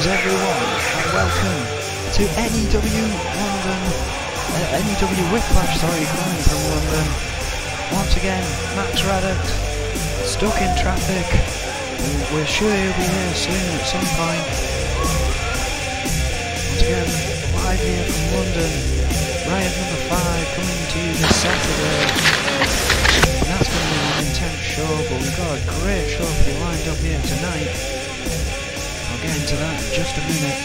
Greetings everyone, and welcome to N.E.W. London, N.E.W. Whiplash, calling from London. Once again, Max Raddock, stuck in traffic. We're sure he'll be here soon at some point. Once again, live here from London, riot number 5 coming to you this Saturday. And that's going to be an intense show, but we've got a great show for you lined up here tonight. I'll get into that in just a minute.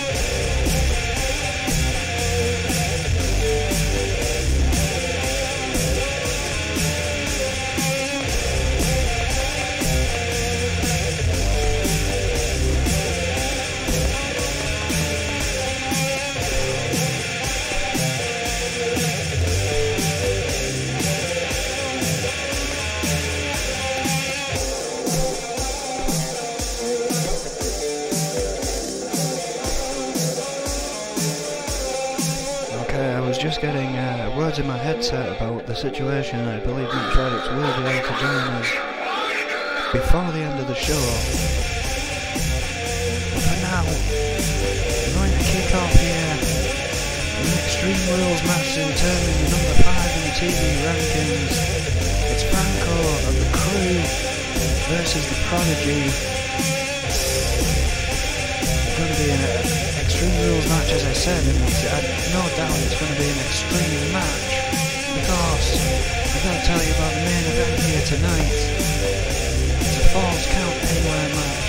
Just getting words in my headset about the situation. I believe Max Raddock will be able to join us before the end of the show. But for now, we're going to kick off here an Extreme Rules match to determine the number 5 in the TV rankings. It's Franco of the Crew versus the Prodigy. It's going to be an Extreme Rules match, as I said, and no doubt it's going to be an extreme match, because I've got to tell you about the main event here tonight. It's a Falls Count Anywhere match.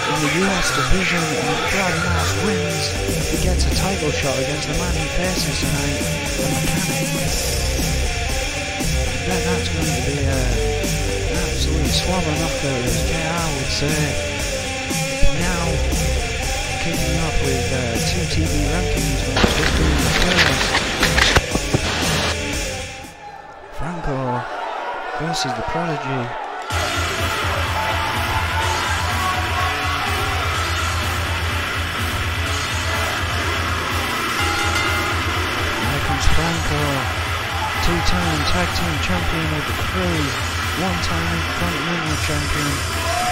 In the US division, and if Brad Moss wins, he gets a title shot against the man he faces tonight, the Mechanic. I bet that's going to be an absolute swallow knocker, as JR would say. Now, kicking off with 2 TV rankings, just doing the first. Franco versus the Prodigy. Here comes Franco, 2-time tag team champion of the Crew, 1-time Intercontinental champion,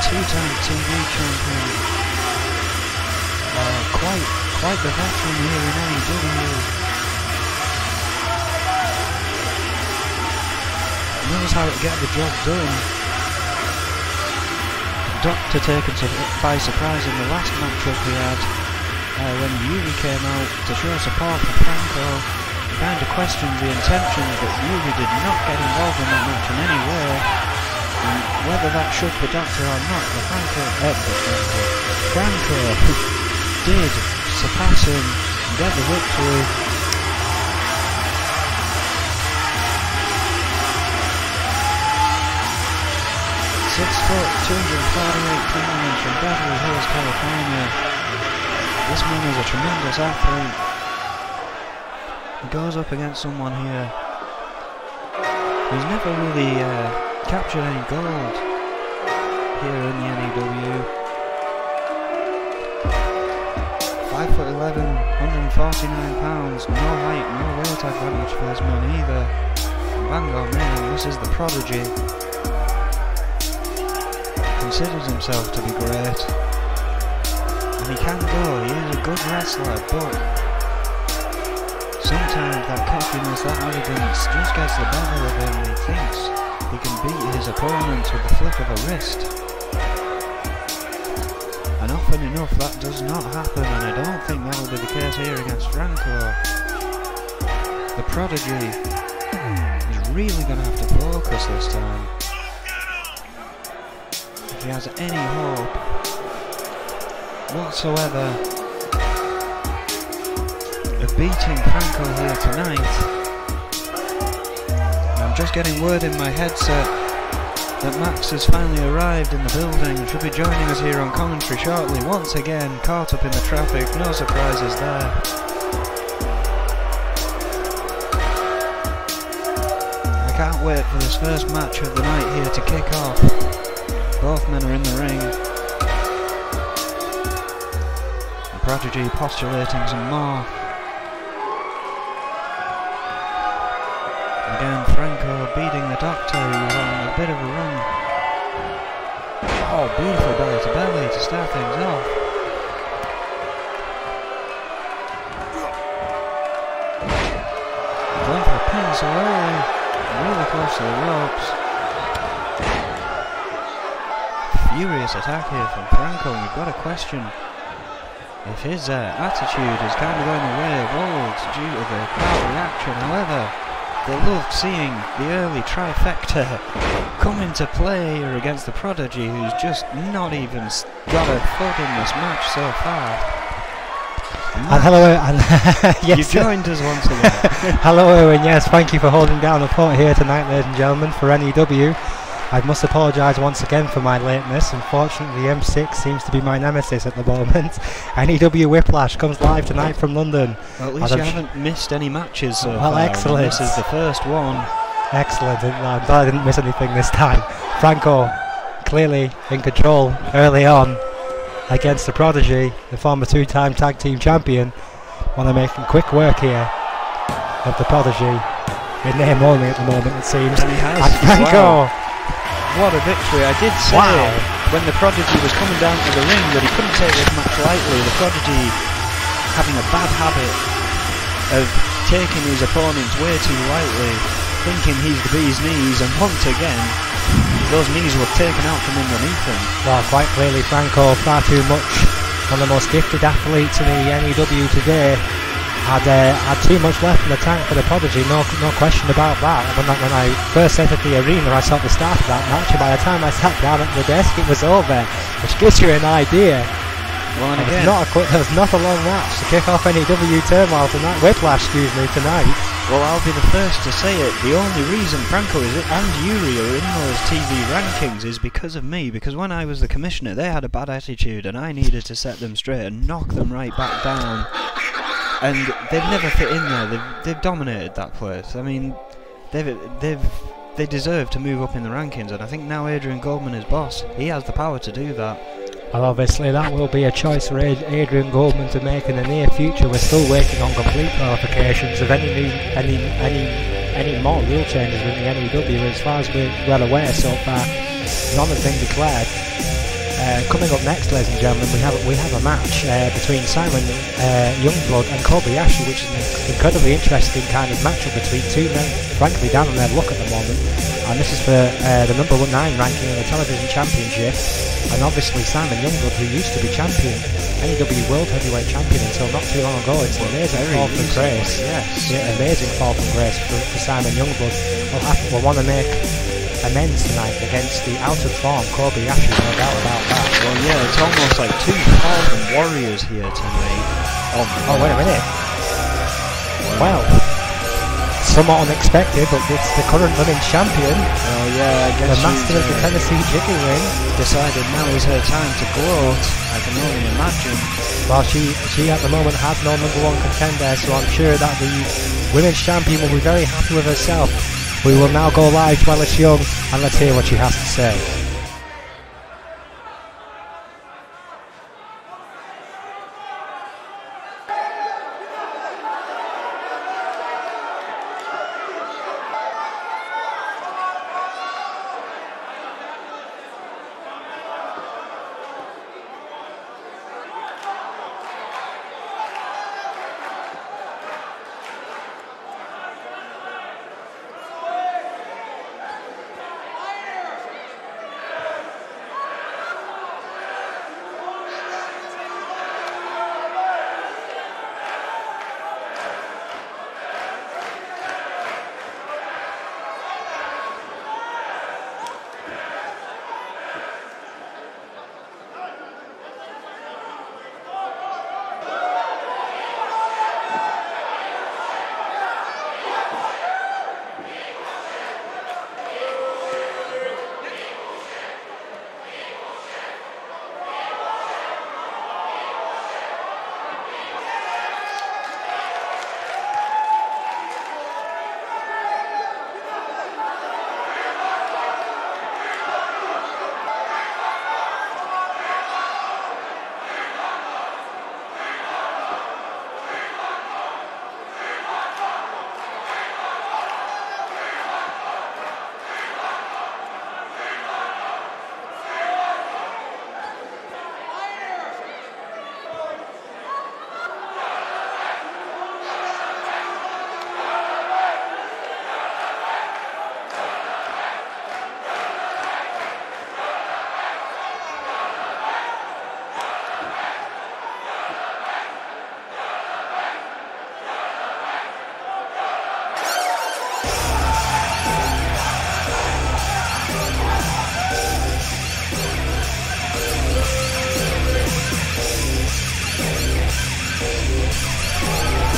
2-time TV champion. Quite the veteran here in N.E.W. Knows how to get the job done. Doctor taken by surprise in the last matchup we had, when Yuri came out to show support for Franco. He kind of questioned the intentions, but Yuri did not get involved in that match in any way. And whether that shook the Doctor or not, Franco did surpass him and get the victory. Six foot, 248 pounds from Beverly Hills, California. This man is a tremendous athlete. He goes up against someone here who's never really captured any gold here in the N.E.W. 5'11", 149 pounds, no height, no weight advantage for this man either. Bang on man, this is the Prodigy. Considers himself to be great, and he can go, he is a good wrestler, but sometimes that cockiness, that arrogance just gets the better of him, and he thinks he can beat his opponents with the flick of a wrist. And often enough that does not happen, and I don't think that will be the case here against Franco. The Prodigy is really going to have to focus this time if he has any hope whatsoever of beating Franco here tonight. And I'm just getting word in my headset that Max has finally arrived in the building and should be joining us here on commentary shortly. Once again, caught up in the traffic, no surprises there. I can't wait for this first match of the night here to kick off. Both men are in the ring. The Prodigy postulating some more. Again, Franco beating the Doctor, who was on a bit of a run. Oh, beautiful belly to belly to start things off. Going for a pin so early, really close to the ropes. Furious attack here from Franco, and we've got a question if his attitude is kind of going the way of old due to the crowd reaction. However, they loved seeing the early trifecta come into play here against the Prodigy, who's just not even got a foot in this match so far. And hello, and yes, you joined us once again. Hello, Owen. Yes, thank you for holding down the fort here tonight, ladies and gentlemen, for N.E.W. I must apologise once again for my lateness. Unfortunately, M6 seems to be my nemesis at the moment. N.E.W. Whiplash comes live tonight from London. Well, at least you haven't missed any matches so well, far. excellent. This is the first one. Excellent. I'm glad I didn't miss anything this time. Franco clearly in control early on against the Prodigy, the former two-time tag team champion. Want to make quick work here of the Prodigy. In name only at the moment, it seems. And he has. And Franco. Wow. What a victory. I did say when the Prodigy was coming down to the ring that he couldn't take this match lightly. The Prodigy having a bad habit of taking his opponents way too lightly, thinking he's the bee's knees, and once again those knees were taken out from underneath him. Well, quite clearly Franco, far too much, one of the most gifted athletes in the N.E.W. today, had too much left in the tank for the Prodigy, no question about that. When I first entered the arena, I saw the start of that match, and by the time I sat down at the desk, it was over, which gives you an idea. Well, and again, there was not a long match to kick off N.E.W. turmoil tonight. Whiplash, tonight. Well, I'll be the first to say it. The only reason Franco and Yuri are in those TV rankings is because of me. Because when I was the commissioner, they had a bad attitude, and I needed to set them straight and knock them right back down. And they've never fit in there. They've dominated that place. I mean, they deserve to move up in the rankings, and I think now Adrian Goldman is boss. He has the power to do that. Well, obviously that will be a choice for Adrian Goldman to make in the near future. We're still waiting on complete clarifications of any more rule changes in the N.E.W. As far as we're well aware so far, none has been declared. Coming up next, ladies and gentlemen, we have a match between Simon Youngblood and Kobayashi, which is an incredibly interesting kind of matchup between two men, frankly, down on their luck at the moment. And this is for the number 9 ranking in the television championship. And obviously Simon Youngblood, who used to be champion, N.E.W. World Heavyweight Champion until not too long ago. It's an amazing fall from grace. Yes. Yeah, amazing fall from grace for Simon Youngblood. We'll want to make amends tonight against the out of form Kobayashi, no doubt about that. Well, yeah, it's almost like two Falcon warriors here tonight. Oh, wait a minute. Well, somewhat unexpected, but it's the current running champion. Oh yeah, I guess the master of the Tennessee Chicken Wing decided now is her time to gloat. I can only imagine. Well, she at the moment has no number 1 contender, so I'm sure that the women's champion will be very happy with herself. We will now go live to Alice Young, and let's hear what she has to say.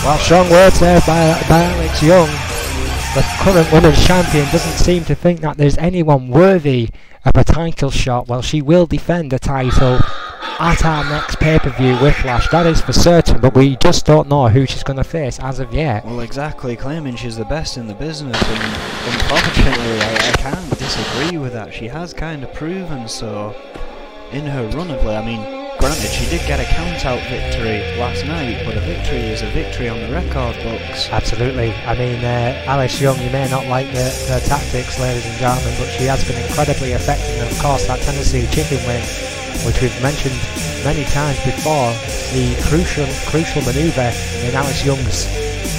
Well, strong words there by Alex Young. The current women's champion doesn't seem to think that there's anyone worthy of a title shot. Well, she will defend the title at our next pay-per-view, Whiplash, that is for certain, but we just don't know who she's going to face as of yet. Well, exactly, claiming she's the best in the business, and unfortunately I can't disagree with that. She has kind of proven so in her run of late. I mean, granted, she did get a count-out victory last night, but a victory is a victory on the record books. Absolutely. I mean, Alice Young, you may not like her tactics, ladies and gentlemen, but she has been incredibly effective, and of course that Tennessee chicken wing, which we've mentioned many times before, the crucial manoeuvre in Alice Young's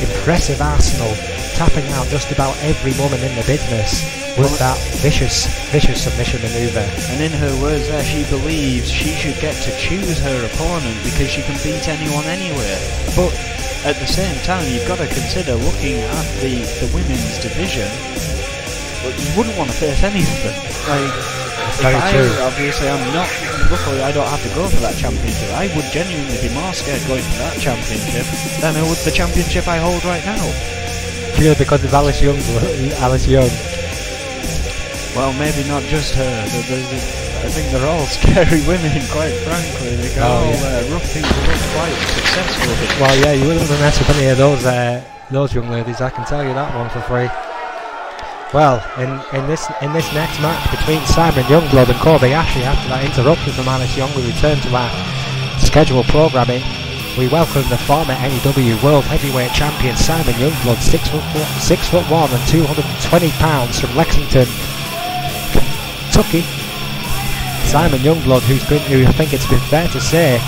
impressive arsenal, tapping out just about every woman in the business with that vicious submission manoeuvre. And in her words there, she believes she should get to choose her opponent because she can beat anyone anywhere. But at the same time, you've got to consider looking at the women's division, but you wouldn't want to face any of them. Obviously I'm not, luckily I don't have to go for that championship. I would genuinely be more scared going for that championship than I would the championship I hold right now. Purely because of Alice Young. Well, maybe not just her. I think they're all scary women, quite frankly. They can all rough things up quite successfully. Well, yeah, you wouldn't want to mess with any of those young ladies, I can tell you that one for free. Well, in this next match between Simon Youngblood and Kobayashi, after that interruption from Alice Young, we return to our scheduled programming. We welcome the former N.E.W. World Heavyweight Champion Simon Youngblood, 6'1" and 220 pounds from Lexington, Kentucky. Simon Youngblood, who I think it's been fair to say,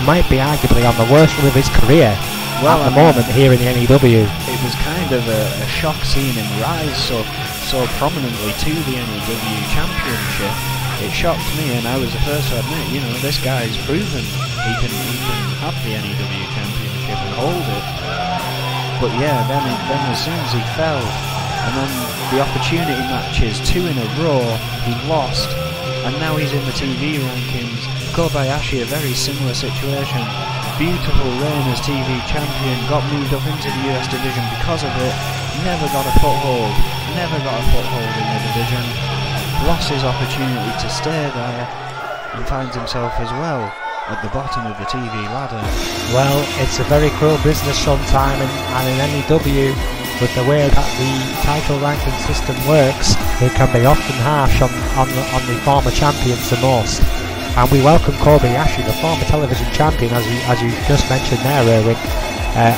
might be arguably on the worst run of his career at the moment here in the N.E.W. It was kind of a shock seeing him rise so prominently to the N.E.W. Championship. It shocked me, and I was the first to admit, you know, this guy's proven he can have the N.E.W. Championship and hold it. But yeah, then as soon as he fell, and then the opportunity matches, 2 in a row, he lost, and now he's in the TV rankings. Kobayashi, a very similar situation. Beautiful reign as TV champion, got moved up into the US division because of it, never got a foothold in the division, lost his opportunity to stay there, and finds himself as well at the bottom of the TV ladder. Well, it's a very cruel business sometime, and in N.E.W., with the way that the title ranking system works, it can be often harsh on the former champions the most. And we welcome Kobayashi, the former television champion, as you just mentioned there, Erwin.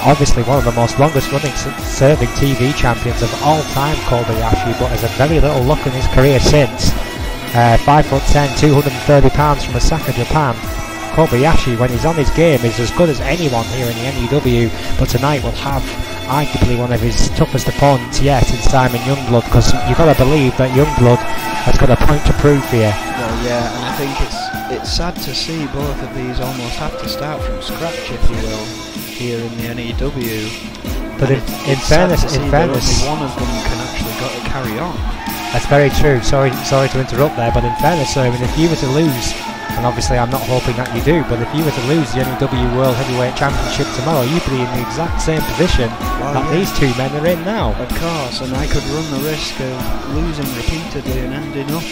Obviously one of the most longest running serving TV champions of all time, Kobayashi, but has had very little luck in his career since. 5'10", 230 pounds from Osaka, Japan. Kobayashi, when he's on his game, is as good as anyone here in the N.E.W, but tonight will have arguably one of his toughest opponents yet in Simon Youngblood, because you've got to believe that Youngblood has got a point to prove here. Well, yeah, and I think it's sad to see both of these almost have to start from scratch, if you will, here in the N.E.W. But in fairness, only one of them can actually carry on. That's very true. Sorry to interrupt there, but in fairness, I mean, if you were to lose, and obviously I'm not hoping that you do, but if you were to lose the N.E.W. World Heavyweight Championship tomorrow, you'd be in the exact same position that these two men are in now. Of course, and I could run the risk of losing repeatedly and ending up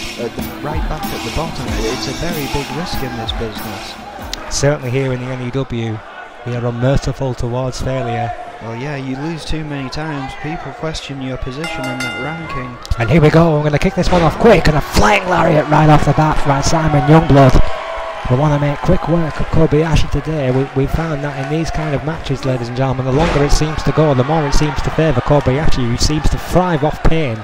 right back at the bottom. It's a very big risk in this business. Certainly here in the N.E.W, we are unmerciful towards failure. Well, yeah, you lose too many times, people question your position in that ranking. And here we go, I'm going to kick this one off quick, and a flying lariat right off the bat from Simon Youngblood. We want to make quick work of Kobayashi today. We found that in these kind of matches, ladies and gentlemen, the longer it seems to go, the more it seems to favour Kobayashi, who seems to thrive off pain.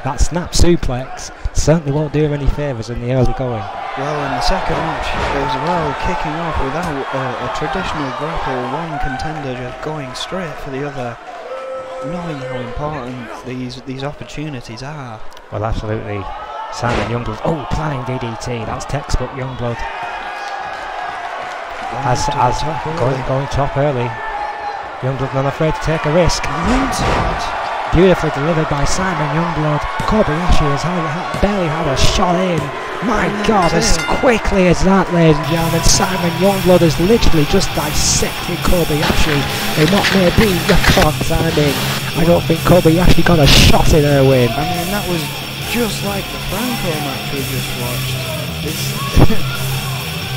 That snap suplex certainly won't do him any favours in the early going. Well, in the second match as well, kicking off without a traditional grapple, one contender just going straight for the other, knowing how important these opportunities are. Well, absolutely. Simon Youngblood, planning DDT, that's textbook Youngblood. As going top early. Youngblood not afraid to take a risk. Beautifully delivered by Simon Youngblood. Kobayashi has barely had a shot in. My God, as quickly as that, ladies and gentlemen, Simon Youngblood has literally just dissected Kobayashi in what may be record timing. I don't think Kobayashi got a shot in her win. I mean, that was just like the Franco match we just watched.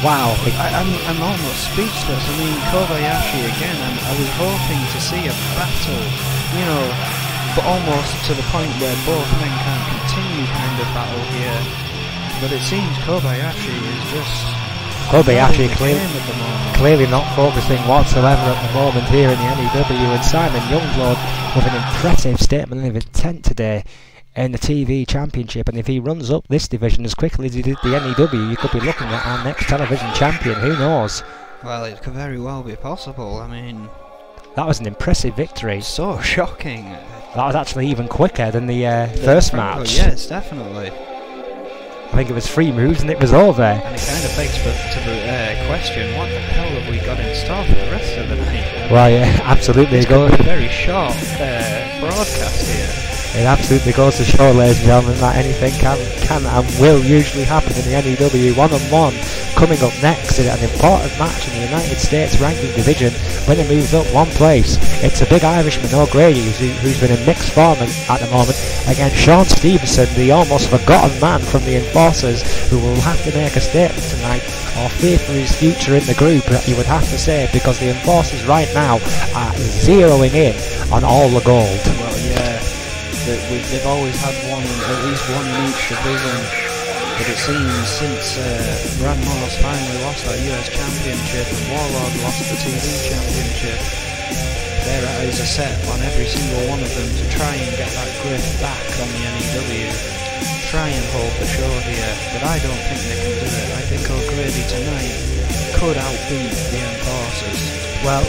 Wow. I'm almost speechless. I mean, Kobayashi again, I was hoping to see a battle, you know, but almost to the point where both men can't continue kind of battle here. But it seems Kobayashi is just... Kobayashi clearly not focusing whatsoever at the moment here in the N.E.W, and Simon Youngblood with an impressive statement of intent today in the TV Championship, and if he runs up this division as quickly as he did the N.E.W, you could be looking at our next television champion, who knows? Well, it could very well be possible. I mean, that was an impressive victory. So shocking. That was actually even quicker than the first match. Yes, definitely. I think it was 3 moves and it was over. And it kind of begs to the question, what the hell have we got in store for the rest of the night? Well, yeah, absolutely. It's going to be a very short broadcast here. It absolutely goes to show, ladies and gentlemen, that anything can and will usually happen in the N.E.W. One-on-one. Coming up next in an important match in the United States ranking division when it moves up one place. It's a big Irishman, O'Grady, who's been in mixed form at the moment, against Sean Stevenson, the almost forgotten man from the Enforcers, who will have to make a statement tonight or fear for his future in the group, you would have to say, because the Enforcers right now are zeroing in on all the gold. Well, yeah. They've always had at least one in each division, but it seems since Brad Morse finally lost that US Championship and Warlord lost the TV Championship, their eyes are set on every single one of them to try and get that grip back on the N.E.W, try and hold the show here, but I don't think they can do it. I think O'Grady tonight could outbeat the Enforcers. Well,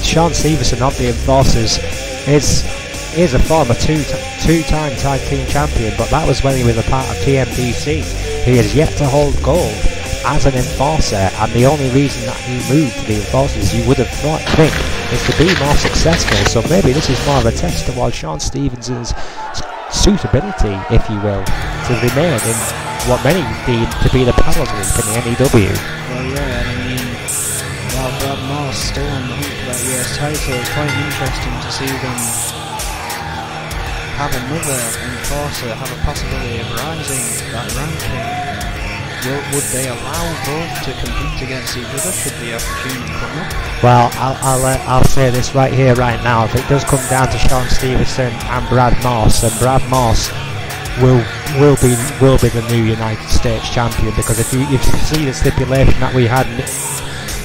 Sean Stevenson of the Enforcers is a former two-time tag team champion, but that was when he was a part of TMDC. He has yet to hold gold as an Enforcer, and the only reason that he moved to the Enforcers, you would have think, is to be more successful. So maybe this is more of a test towards Sean Stevenson's suitability, if you will, to remain in what many deem to be the power group in the N.E.W. Well, yeah, I mean, while Brad Morse still on the hunt for that US title, it's quite interesting to see them have another Enforcer have a possibility of rising that ranking. Would they allow both to compete against each other should the opportunity come up? Well, I'll say this right here, right now. If it does come down to Sean Stevenson and Brad Morse, then Brad Morse will be the new United States champion, because if you see the stipulation that we had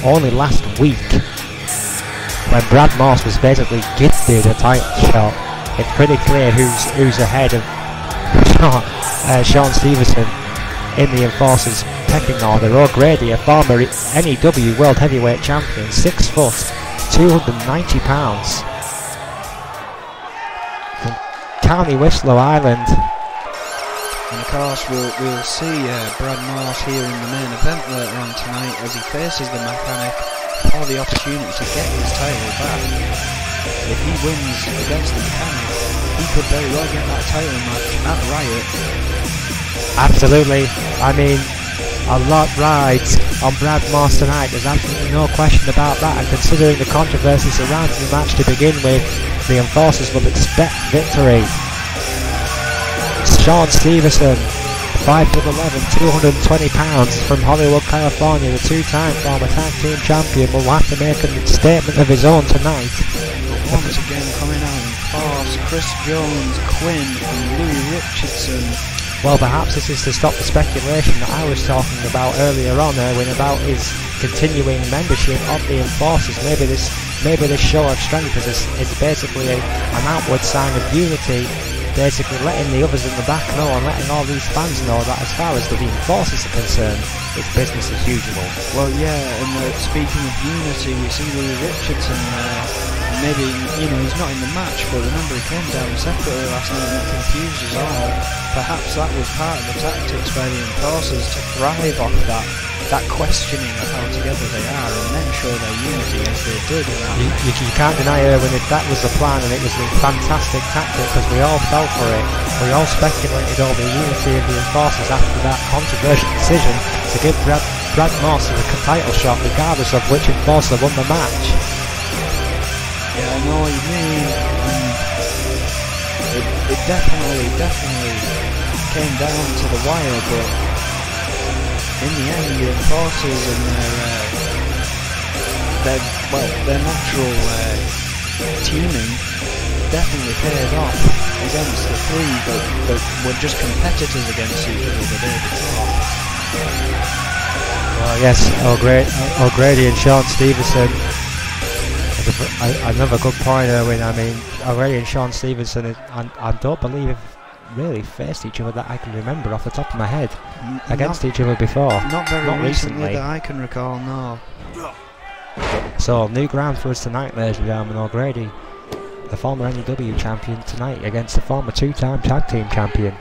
only last week, when Brad Morse was basically gifted a title shot, it's pretty clear who's ahead of Sean Stevenson in the Enforcers pecking order. O'Grady, a former N.E.W. World Heavyweight Champion, 6 foot, 290 pounds, from County Wicklow, Ireland. And of course we'll see Brad Morse here in the main event later on tonight as he faces the Mechanic for the opportunity to get his title back. If he wins against the Mechanic, he could very well get that title match at Riot. Absolutely. I mean, a lot rides on Brad Morse tonight, there's absolutely no question about that, and considering the controversy surrounding the match to begin with, the Enforcers will expect victory. Sean Stevenson, 5'11", 220 pounds, from Hollywood, California, the two-time former tag team champion, will have to make a statement of his own tonight. But once again coming out in force, Chris Jones, Quinn and Louis Richardson. Well, perhaps this is to stop the speculation that I was talking about earlier on, Erwin, about his continuing membership of the Enforcers. Maybe this show of strength is basically an outward sign of unity, basically letting the others in the back know and letting all these fans know that as far as the Enforcers are concerned, it's business as usual. Well, yeah, and speaking of unity, we see Louis Richardson maybe, he's not in the match, but remember he came down separately last night and that confused us all. Perhaps that was part of the tactics by the Enforcers to thrive off that that questioning of how together they are, and then show their unity as they did. You can't deny, Erwin, if that was the plan, and it was a fantastic tactic, because we all fell for it. We all speculated over the unity of the enforcers after that controversial decision to give Brad Morse a title shot, regardless of which enforcer won the match. Yeah, I know what you mean. It definitely came down to the wire, but in the end, the enforcers and their natural teaming definitely paid off against the three that were just competitors against each other the day before. Well, yes, O'Grady and Sean Stevenson. Another good point, Erwin. I mean, O'Grady and Sean Stevenson, I don't believe have really faced each other that I can remember off the top of my head against each other before. Not recently that I can recall, no. So, new ground for us tonight, ladies and gentlemen. O'Grady, the former N.E.W. champion, tonight against the former two-time tag team champion.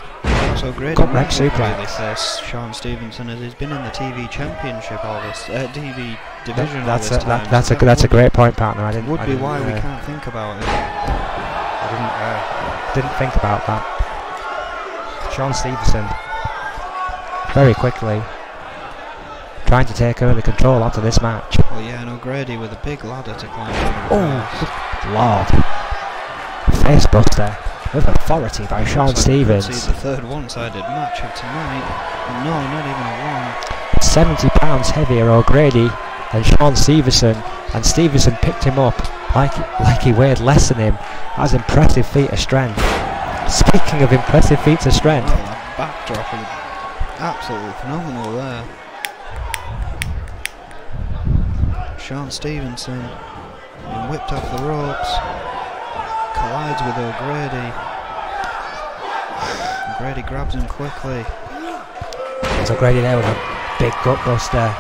So O'Grady might really face Sean Stevenson, as he's been in the TV championship all this, TV division all this time. That's a great point, partner. Would be why we can't think about it. I didn't think about that. Sean Stevenson, very quickly, trying to take early control onto this match. Well, yeah, and O'Grady with a big ladder to climb. Oh, Lord. Facebuster with authority by Sean Stevens. See the third one-sided match of tonight. No, not even a one. 70 pounds heavier O'Grady than Sean Stevenson, and Stevenson picked him up like he weighed less than him. That was an impressive feat of strength. Speaking of impressive feats of strength, well, that backdrop is absolutely phenomenal there. Sean Stevenson being whipped off the ropes, collides with O'Grady. O'Grady grabs him quickly. There's O'Grady there with a big gutbuster.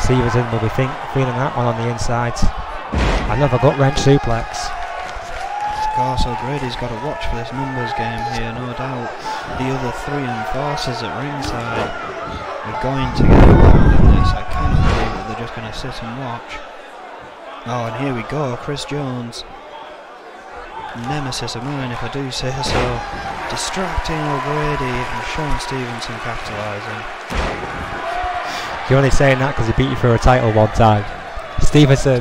Stevenson will be feeling that one on the inside. Another gut wrench suplex. Of course, O'Grady's got to watch for this numbers game here, no doubt. The other three enforcers at ringside are going to get involved in this. I cannot believe that they're just going to sit and watch. Oh, and here we go, Chris Jones. Nemesis of mine, if I do say so. Distracting O'Grady and Sean Stevenson capitalising. You're only saying that because he beat you for a title one time. Stevenson.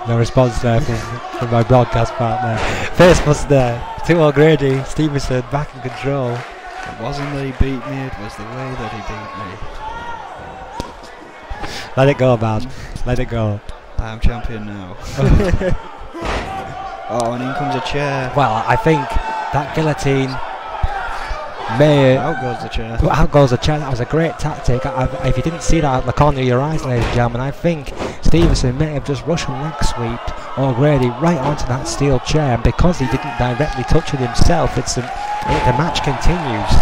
No response there from my broadcast partner. Facebuster to O'Grady. Stevenson back in control. It wasn't that he beat me, it was the way that he beat me. Let it go, man. Let it go. I am champion now. Oh, and in comes a chair. Well, I think that guillotine may... Out goes the chair. Out goes the chair. That was a great tactic. If you didn't see that at the corner of your eyes, ladies and gentlemen, I think Stevenson may have just Russian leg sweeped O'Grady right onto that steel chair, and because he didn't directly touch it himself, the match continues.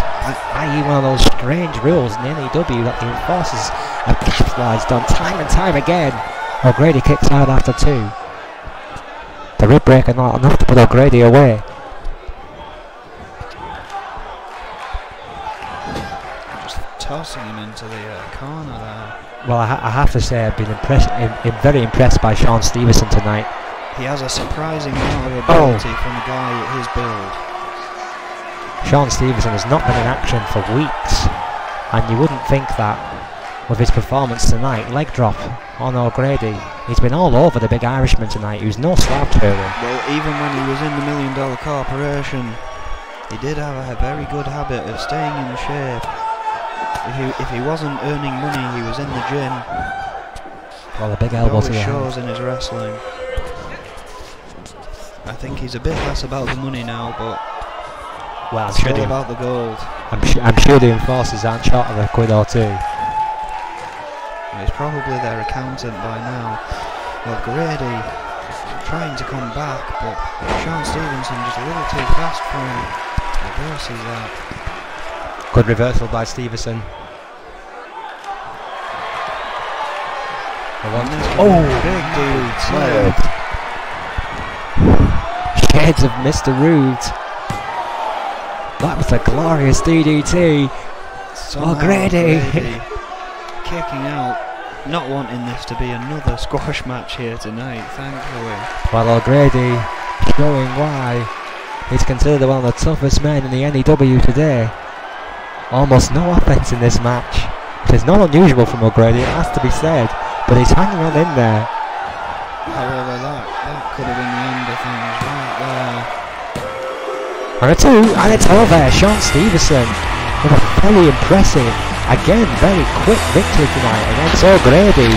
I.e. one of those strange rules in the N.E.W. that the enforcers have capitalised on time and time again. O'Grady kicks out after two. The rib breaker not enough to put O'Grady away. Just tossing him into the corner there. Well, I have to say I've been very impressed by Sean Stevenson tonight. He has a surprising amount of ability from a guy at his build. Sean Stevenson has not been in action for weeks, and you wouldn't think that with his performance tonight. Leg drop on O'Grady. He's been all over the big Irishman tonight, who's no slouch to him. Well, even when he was in the $1 Million Corporation, he did have a very good habit of staying in shape. If he wasn't earning money, he was in the gym. Well, the big elbow to the head. Shows in his wrestling. I think he's a bit less about the money now, but well, it's all about the gold. I'm sure the enforcers aren't short of a quid or two. He's probably their accountant by now. Well, Grady trying to come back, but Sean Stevenson just a little too fast for him. Reverses that. Good reversal by Stevenson. Oh, big dude. Shades of Mr. Rude. That was a glorious DDT. Grady. Kicking out, not wanting this to be another squash match here tonight, thankfully. Well, O'Grady showing why he's considered one of the toughest men in the N.E.W. today. Almost no offense in this match, which is not unusual from O'Grady, it has to be said, but he's hanging on in there. However, that could have been the end of things right there. And a 2, and it's over. Sean Stevenson with a very impressive, again very quick victory tonight against O'Grady.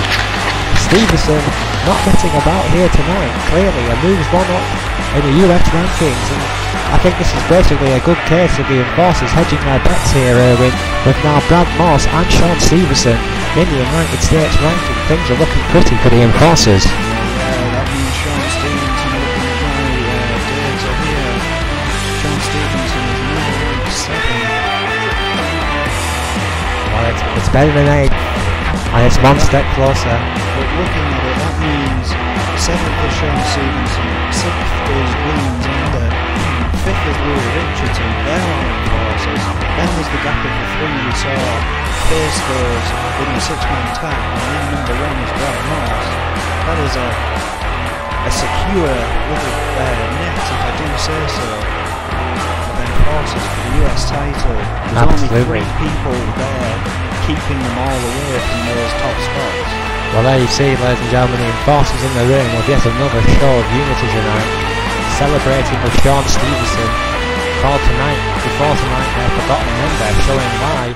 Stevenson not messing about here tonight, clearly, and moves one up in the US rankings. And I think this is basically a good case of the Enforcers hedging their bets here, Erwin, with now Brad Moss and Sean Stevenson in the United States ranking. Things are looking pretty for the Enforcers. That means Sean Stevenson looking at my data here. Sean Stevenson is now ranked 7. Well, it's better than 8, and it's one step closer. But looking at it, that means 7th is Sean Stevenson, 6th is Williams Ender, 5th is Will Richardson. They're all Enforcers. Then there's the gap of the 3 we saw face those in the 6-man tag, and then number 1 is Brad Moss. That is a secure little net, if I do say so, of Enforcers for the US title. There's Absolutely. only 3 people there keeping them all away from those top spots. Well, there you see, ladies and gentlemen, the Enforcers in the ring with yet another show of unity tonight, celebrating with Sean Stevenson before tonight their forgotten member, showing why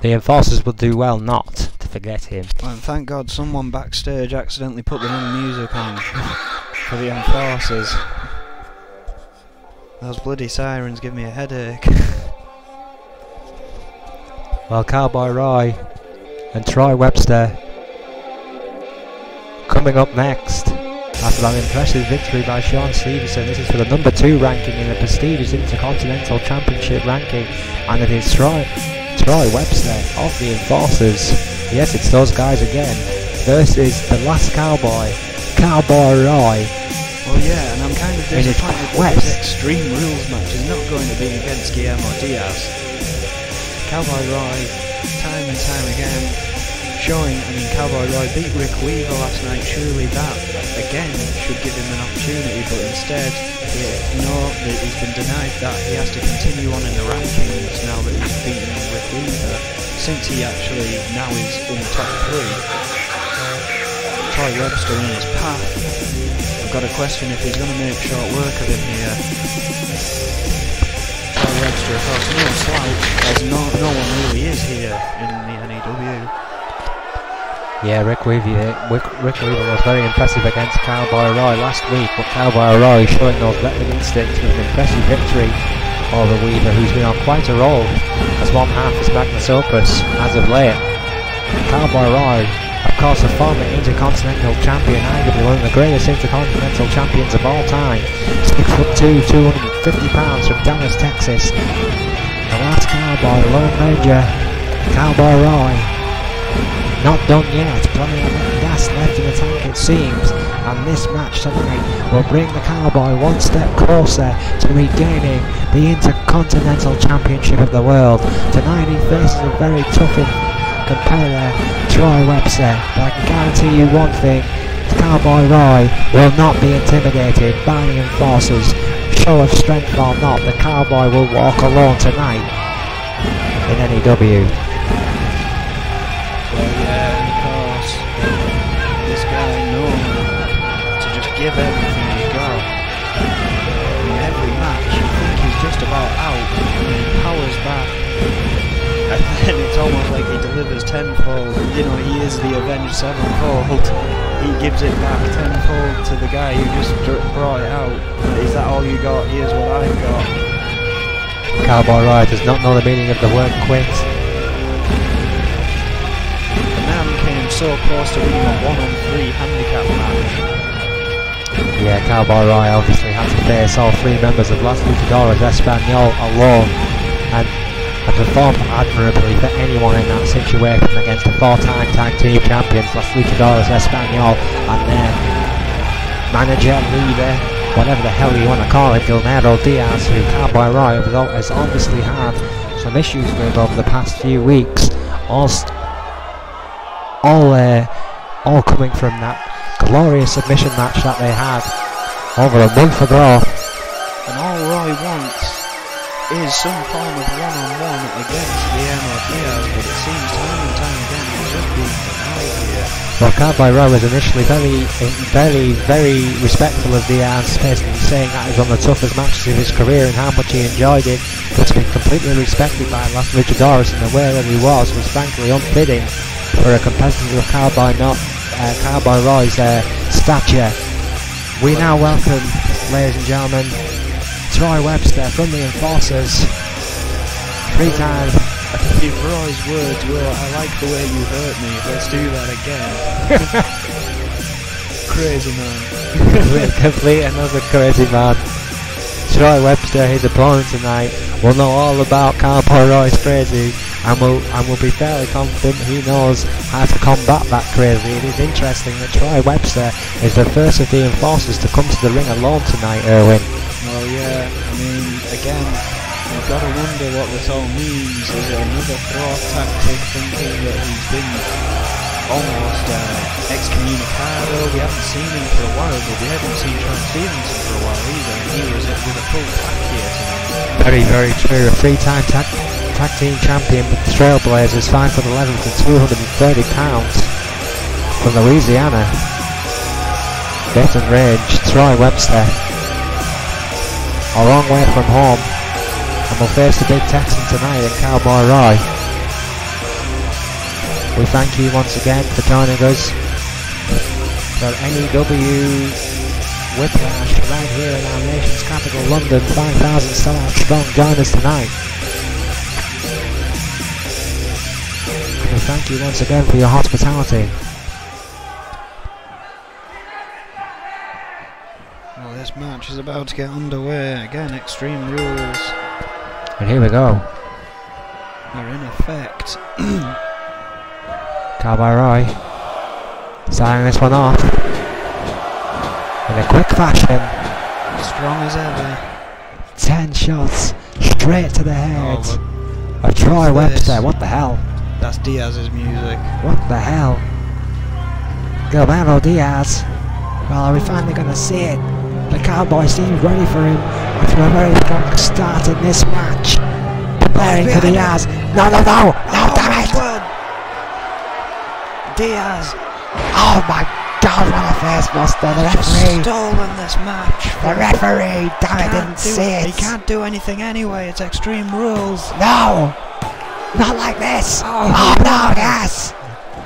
the Enforcers would do well not to forget him. And thank God someone backstage accidentally put the wrong music on for the Enforcers. Those bloody sirens give me a headache. Well, Cowboy Roy and Troy Webster coming up next after that impressive victory by Sean Stevenson. This is for the number 2 ranking in the prestigious Intercontinental Championship ranking, and it is Troy Webster of the Enforcers. Yes, it's those guys again versus the last Cowboy, Cowboy Roy. Well, yeah, and I'm kind of disappointed that this Extreme Rules match is not going to be against Guillermo Diaz. Cowboy Roy, time and time again, showing, Cowboy Roy beat Rick Weaver last night. Surely that, again, should give him an opportunity, but instead, he's been denied that. He has to continue on in the rankings now that he's beaten Rick Weaver, since he actually now is in the top 3. Troy Webster in his path. I've got a question if he's going to make short work of him here. Troy Webster, of course, no slouch, as no one really is here in the N.E.W. Yeah, Rick Weaver was very impressive against Cowboy Roy last week, but Cowboy Roy showing those veteran instincts with an impressive victory over Weaver, who's been on quite a roll as one half his magnus opus as of late. Cowboy Roy, of course, a former Intercontinental Champion, arguably one of the greatest Intercontinental Champions of all time. 6'2", 250 pounds from Dallas, Texas. The last Cowboy, Lone Ranger, Cowboy Roy. Not done yet, plenty of gas left in the tank it seems, and this match tonight will bring the Cowboy one step closer to regaining the Intercontinental Championship of the world. Tonight he faces a very tough competitor, Troy Webster, but I can guarantee you one thing, Cowboy Roy will not be intimidated by the Enforcers. Show of strength or not, the Cowboy will walk alone tonight in N.E.W. Well, yeah, and of course, this guy known to just give everything he's got. In every match, you think he's just about out, and he powers back. And then it's almost like he delivers tenfold. You know, he is the Avenged Sevenfold. He gives it back tenfold to the guy who just brought it out. Is that all you got? Here's what I've got. Cowboy Roy does not know the meaning of the word quit. So close to winning a 1-on-3 handicap match. Yeah, Cowboy Roy obviously had to face all 3 members of Las Luchadoras Espanol alone, and performed admirably for anyone in that situation against the 4-time tag team champions Las Luchadoras Espanol and their manager, leader, whatever the hell you want to call him, Guillermo Diaz, who Cowboy Roy has obviously had some issues with over the past few weeks, all coming from that glorious submission match that they had over a month ago. And all Roy wants is some form of one-on-one against the N.E.W, but it seems time and time again he's just being denied here. Well, Cowboy Roy was initially very respectful of Diaz's pace, and saying that it was one of the toughest matches of his career and how much he enjoyed it, but to be completely respected by Las Luchadoras in the way that he was frankly unfitting for a competitor of Cowboy Roy's stature. We now welcome, ladies and gentlemen, Troy Webster from the Enforcers. 3-time. If Roy's words were, "I like the way you hurt me, let's do that again." Crazy man. Complete another crazy man. Troy Webster, his opponent tonight, will know all about Cowboy Roy's crazy, and will be fairly confident he knows how to combat that crazy. It is interesting that Troy Webster is the first of the Enforcers to come to the ring alone tonight, Erwin. Well, yeah, I mean, again, you've got to wonder what this all means. Is it another throw tactic, thinking that he's been almost excommunicado? We haven't seen him for a while, but we haven't seen Troy Stevenson for a while either, and he was with a full pack here tonight. Very, very true. A 3-time tag team champion with the Trailblazers, 5'11" and 230 pounds from Louisiana. Veteran range, Troy Webster. A long way from home, and will face the big Texan tonight in Cowboy Roy. We thank you once again for joining us for N.E.W. Whiplash right here in our nation's capital, London. 5,000 sellout strong. Join us tonight. And we thank you once again for your hospitality. Well, this match is about to get underway. Again, Extreme Rules And here we go. are in effect. Cowboy Roy starting this one off in a quick fashion. Strong as ever. 10 shots straight to the head Oh, of Troy Webster. What the hell? that's Diaz's music. What the hell? Gilberto Diaz. Well, are we finally going to see it? The Cowboy seems ready for him after a very strong start in this match. Preparing for Diaz. No, damn it! Diaz Oh my God, what a face buster. The referee. stolen this match. The referee. Damn it, didn't see it. He can't do anything anyway. It's Extreme Rules. No! Not like this! Oh, no, yes!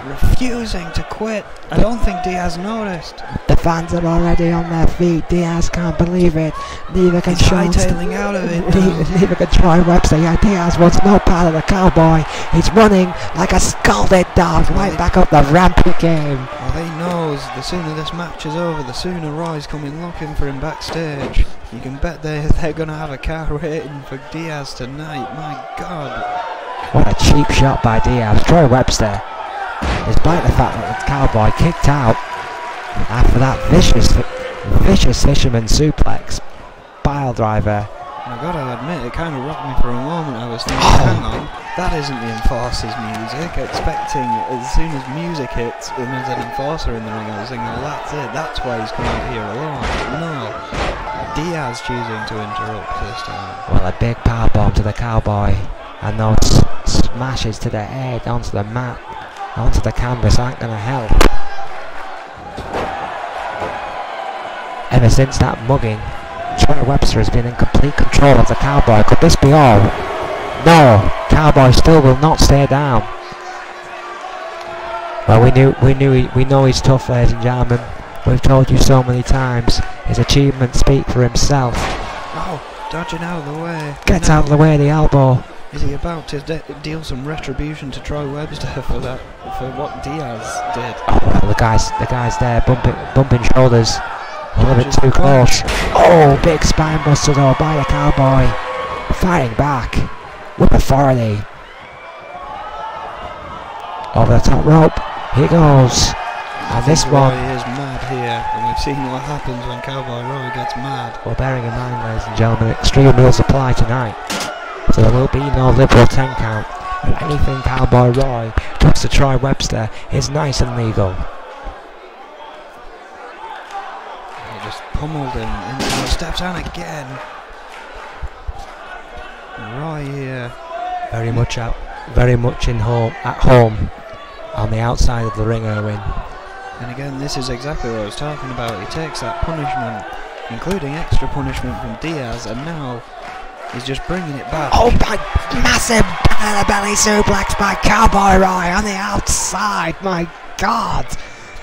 Refusing to quit. I don't think Diaz noticed. The fans are already on their feet. Diaz can't believe it. Neither can He's Sean. hightailing out of it now. Neither can Troy Webster. Yeah, Diaz wants no part of the Cowboy. He's running like a scalded dog right back up the ramp he came. Well, he knows the sooner this match is over, the sooner Roy's coming looking for him backstage. You can bet they're going to have a car waiting for Diaz tonight. My God. What a cheap shot by Diaz. Troy Webster, despite the fact that the Cowboy kicked out after that vicious fisherman suplex pile driver. And I've got to admit, it kind of rocked me for a moment. I was thinking, hang on, that isn't the Enforcer's music. Expecting as soon as music hits and there's an Enforcer in the ring, I was thinking, well, that's it. That's why he's coming out here alone. But no, Diaz choosing to interrupt this time. Well, a big powerbomb to the Cowboy, and those smashes to the head onto the mat, onto the canvas aren't going to help. Ever since that mugging, Troy Webster has been in complete control of the Cowboy. Could this be all? No, Cowboy still will not stay down. Well, we know he's tough, ladies and gentlemen. We've told you so many times. His achievements speak for himself. Oh, dodging out of the way. Gets out of the way, the elbow. Is he about to deal some retribution to Troy Webster for that, for what Diaz did? Oh, well, the guys there bumping shoulders. A little bit too close. Oh, big spine buster though by the Cowboy. Fighting back with authority. Over the top rope. He goes. And this one is mad here, and we've seen what happens when Cowboy Roy gets mad. Well, bearing in mind, ladies and gentlemen, Extreme Rules apply tonight. So there will be no liberal 10 count. If anything, Cowboy Roy tries to try Webster is nice and legal. He just pummeled him into the steps and again. Roy here. Very much at home on the outside of the ring, Irwin. And again, this is exactly what I was talking about. He takes that punishment, including extra punishment from Diaz, and now he's just bringing it back. Oh my, massive belly suplex by Cowboy Roy on the outside, my God.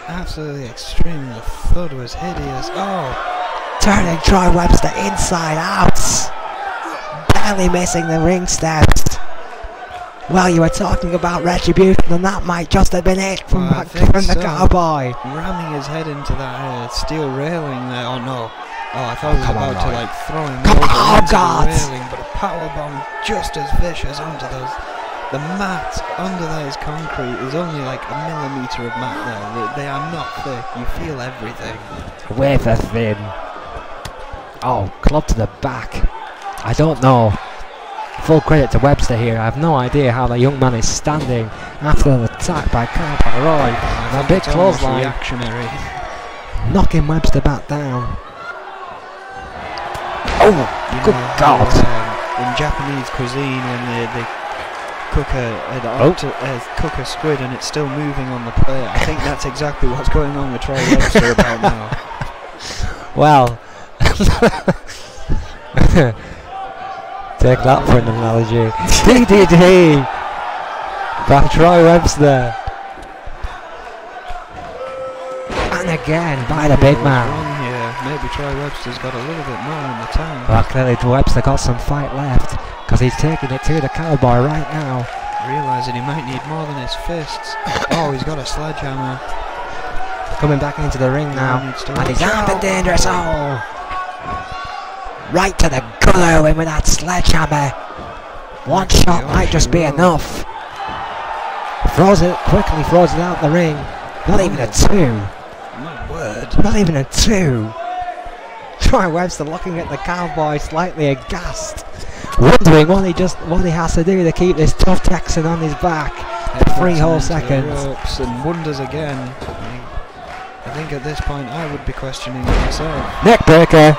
Absolutely extreme, the thud was hideous. Oh! Turning Troy Webster inside out. Barely missing the ring steps. Well, you were talking about retribution, and that might just have been it from the Cowboy. Ramming his head into that steel railing there. Oh no! Oh, I thought he was about to like throw him over into the railing, but a powerbomb just as vicious onto those. The mat under there is concrete. There's only like a millimetre of mat there. They are not thick. You feel everything. Wafer thin. Oh, club to the back. I don't know. Full credit to Webster here. I have no idea how the young man is standing after an attack by Cowboy Roy. A big clothesline. Reactionary. Knocking Webster back down. Oh, good God. In Japanese cuisine, when they cook a squid and it's still moving on the plate, I think that's exactly what's going on with Troy Webster about now. Well, take that for an analogy. DDT by Troy Webster. And again by the big man. Maybe Troy Webster's got a little bit more in the tank. Well, clearly Webster got some fight left, because he's taking it to the Cowboy right now. Realising he might need more than his fists. Oh, he's got a sledgehammer. Coming back into the ring now, and he's armed and dangerous. Oh! Right to the gut, Irwin, with that sledgehammer. One shot might just be enough. Quickly throws it out the ring. Not even a two. My word. Not even a two. Troy Webster looking at the Cowboy slightly aghast, wondering what he has to do to keep this tough Texan on his back for 3 whole seconds. And wonders again. I think at this point I would be questioning myself. Neckbreaker.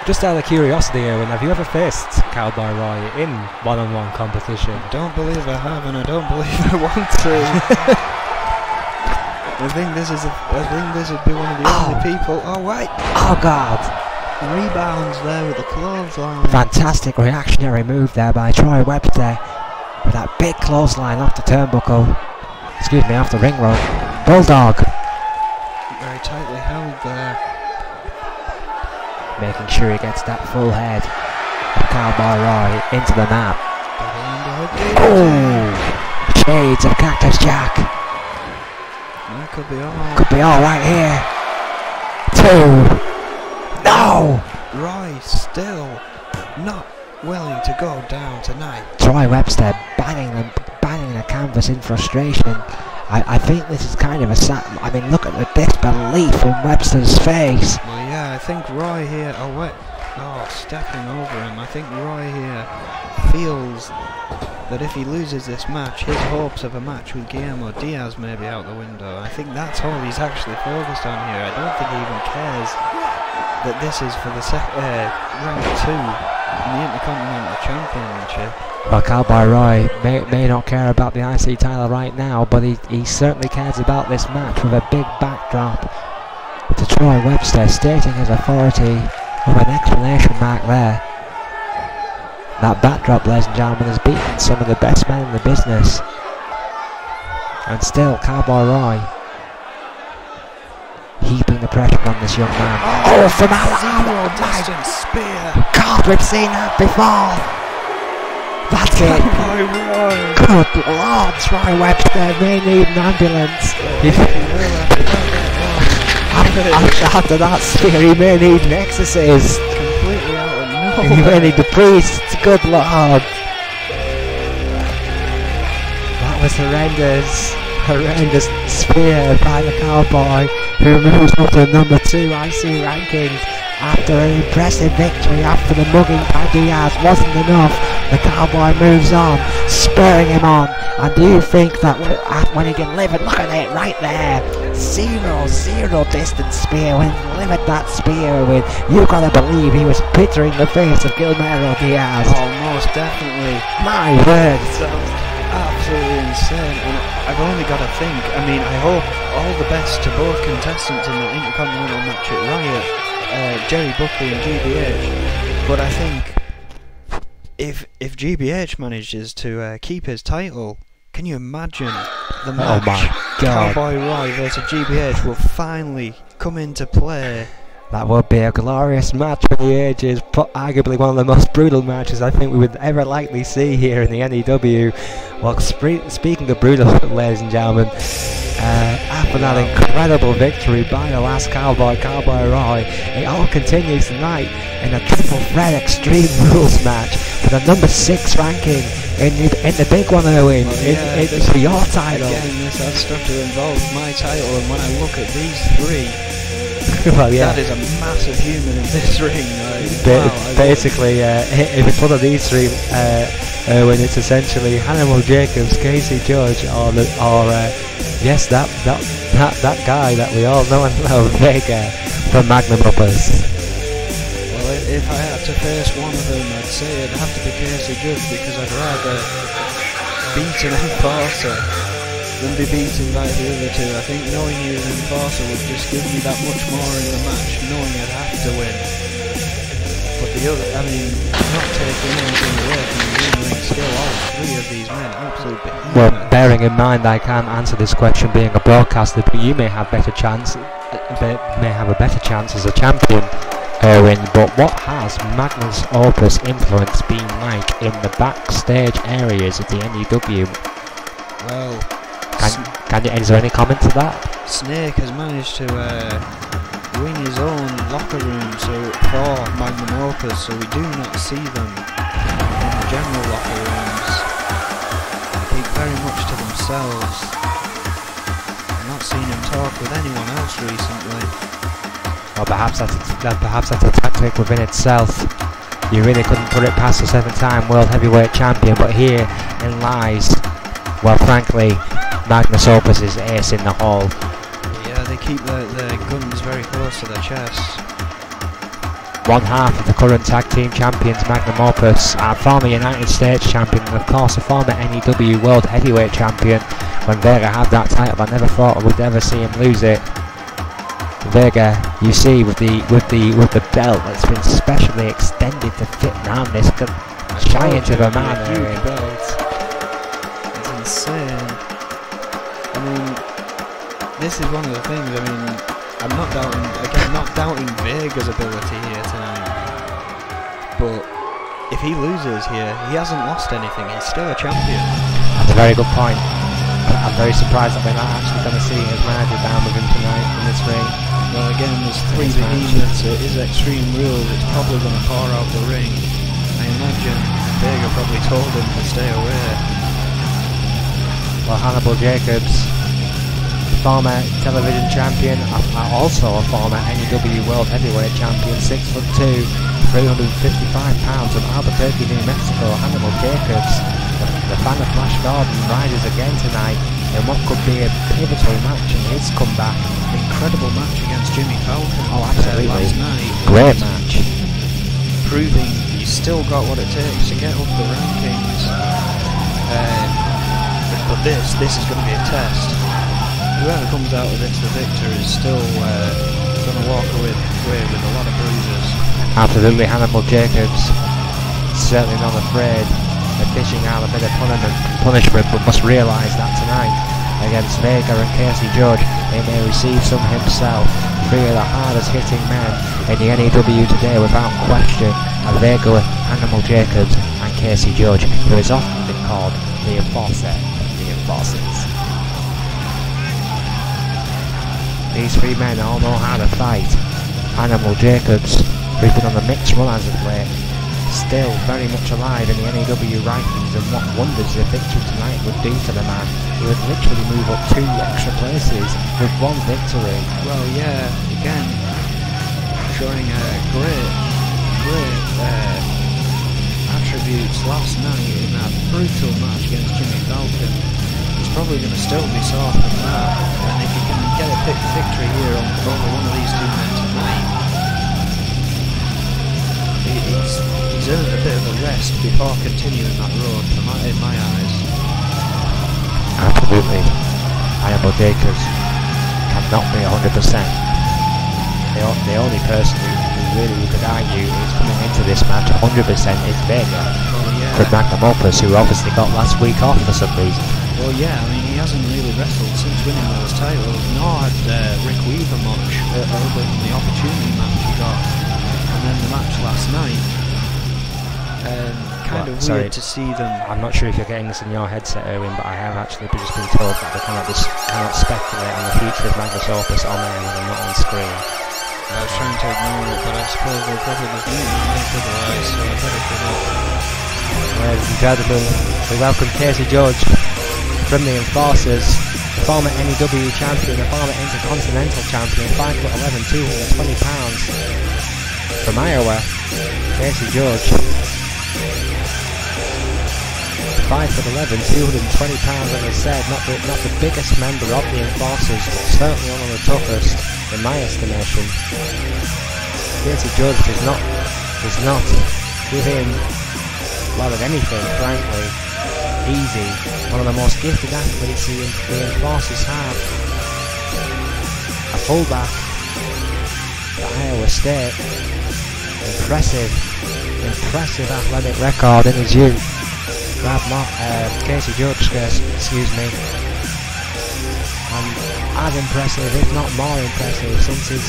Just out of curiosity, Owen, have you ever faced Cowboy Roy in one-on-one competition? I don't believe I have, and I don't believe I want to. I think this would be one of the only people. Oh wait! Oh God! Rebounds there with the clothesline. Fantastic reactionary move there by Troy Webster with that big clothesline off the turnbuckle. Excuse me, off the ring rope. Bulldog. Very tightly held there. Making sure he gets that full head of Cowboy Roy into the mat. Oh! Shades of Cactus Jack. That could be all. Could be all right here. 2. No! Roy still not willing to go down tonight. Troy Webster banging the canvas in frustration. I think this is kind of a look at the disbelief in Webster's face. Well, yeah, I think Roy here. Stepping over him. I think Roy here feels that if he loses this match, his hopes of a match with Guillermo Diaz may be out the window. I think that's all he's actually focused on here. I don't think he even cares that this is for the rank 2 in the Intercontinental Championship. Well, Cowboy Roy may not care about the IC title right now, but he certainly cares about this match with a big backdrop to Troy Webster stating his authority with an exclamation mark there. That backdrop, ladies and gentlemen, has beaten some of the best men in the business. And still, Cowboy Roy heaping the pressure on this young man. Oh, from out distance spear. God, we've seen that before. That's it. Good Lord, Troy Webster may need an ambulance. After that spear, he may need an exorcist. Completely out of nowhere. He may need the priest. Good Lord. That was horrendous. Horrendous spear by the Cowboy, who moves up to number 2 IC rankings After an impressive victory after the mugging by Diaz wasn't enough, the Cowboy moves on, spurring him on. And do you think that when he delivered, look at it right there, 0-0 distance spear, when he delivered that spear with, you gotta believe he was pittering the face of Guillermo Diaz. Oh, most definitely. My word. Absolutely insane, and I've only got to think, I mean, I hope all the best to both contestants in that Intercontinental match at Riot, Jerry Buckley and GBH, but I think if GBH manages to keep his title, can you imagine the match? Oh my God. Cowboy Roy versus GBH will finally come into play. That would be a glorious match for the ages, arguably one of the most brutal matches I think we would ever likely see here in the N.E.W. Well, speaking of brutal, ladies and gentlemen, after that incredible victory by the last Cowboy Roy, it all continues tonight in a triple threat Extreme Rules match for the number 6 ranking in the big one, Owen. It's for your title. Again, this has stuff to involve my title, and when I look at these three, well, yeah. That is a massive human in this ring. Basically, if it's one of these three, when it's essentially Hannibal Jacobs, Casey Judge, or yes, that guy that we all know and love, Vega from Magnum Opus. Well, if I had to face one of them, I'd say it'd have to be Casey Judge, because I'd rather beat an enforcer than be beaten by the other two. I think knowing he was an enforcer would just give me that much more in the match, knowing I'd have to win. But the other, I mean, not taking anything away from the in-ring skill, all three of these men, absolute behemoths. Well, bearing in mind I can't answer this question being a broadcaster, but you may have a better chance as a champion, Owen. But what has Magnus Opus influence been like in the backstage areas of the N.E.W? Well, is there any comment to that? Snake has managed to win his own locker room for Magnum Opus, so we do not see them in the general locker rooms. They keep very much to themselves. I've not seen him talk with anyone else recently. Well, perhaps that's a tactic within itself. You really couldn't put it past the 7-time World Heavyweight Champion, but here in lies, well, frankly, Magnus Opus is ace in the hole. Yeah, they keep their guns very close to their chests. One half of the current tag team champions, Magnum Opus, our former United States champion, and of course a former N.E.W. World Heavyweight Champion. When Vega had that title, I never thought I would ever see him lose it. Vega, you see, with the belt that's been specially extended to fit around this giant of a man. Huge belt. It's insane. I mean, this is one of the things. I mean, I'm not doubting Vega's ability here tonight, but if he loses here, he hasn't lost anything. He's still a champion. That's a very good point. I'm very surprised that we're not actually going to see his manager down with him tonight in this ring. Well, again, there's three behemoths. It is Extreme Rules. It's probably going to pour out the ring. I imagine Vega probably told him to stay away. Well, Hannibal Jacobs, former television champion, also a former N.E.W. World Heavyweight Champion, 6'2", 355 pounds, from Albuquerque, New Mexico. Hannibal Jacobs, the fan of Flash Gordon, rises again tonight in what could be a pivotal match in his comeback. Incredible match against Jimmy Falcon. Oh, absolutely. Last night. Great match. Proving he's still got what it takes to get up the rankings. But this is going to be a test. Whoever comes out of this the victor is still going to walk away with a lot of bruises. Absolutely. Hannibal Jacobs certainly not afraid of dishing out a bit of punishment, but must realise that tonight against Vega and Casey Judge, he may receive some himself. Three of the hardest hitting men in the N.E.W. today, without question, are Vega, Hannibal Jacobs and Casey Judge, who is often been called the enforcer of the enforcers. These three men all know how to fight. Hannibal Jacobs, who's been on the mixed run as of late, still very much alive in the N.E.W. rankings, and what wonders the victory tonight would do to the man. He would literally move up 2 extra places with one victory. Well, yeah, again, showing a last night in that brutal match against Jimmy Falcon. He's probably going to still be sore from that, and if he can get a victory here on over one of these two men tonight, he's earned a bit of a rest before continuing that road in my eyes. Absolutely. Hannibal Jacobs cannot be 100%. The only person who really we could argue is coming into this match 100% is Vega. Oh, yeah. For Magnum Opus, who obviously got last week off for some reason. Well, yeah, I mean, he hasn't really wrestled since winning those titles, nor had Rick Weaver much other than the opportunity match he got, and then the match last night. Kind of weird to see them. I'm not sure if you're getting this in your headset, Erwin, but I have actually just been told that they cannot speculate on the future of Magnus Opus on air when they're not on screen. I was trying to ignore it, but I suppose they'll probably be mute otherwise, so I better shut up. Ladies and gentlemen, we welcome Casey Judge from the Enforcers, the former N.E.W champion, the former Intercontinental champion, 5'11", 220 pounds. From Iowa, Casey Judge, 5'11", 220 pounds, as I said, not the biggest member of the Enforcers, but certainly one of the toughest, in my estimation. Casey Judge does not give in a lot of anything, frankly. Easy. One of the most gifted athletes the Enforcers have. A fullback for Iowa State. Impressive athletic record in his youth. Casey Judge, excuse me. And as impressive, if not more impressive, since his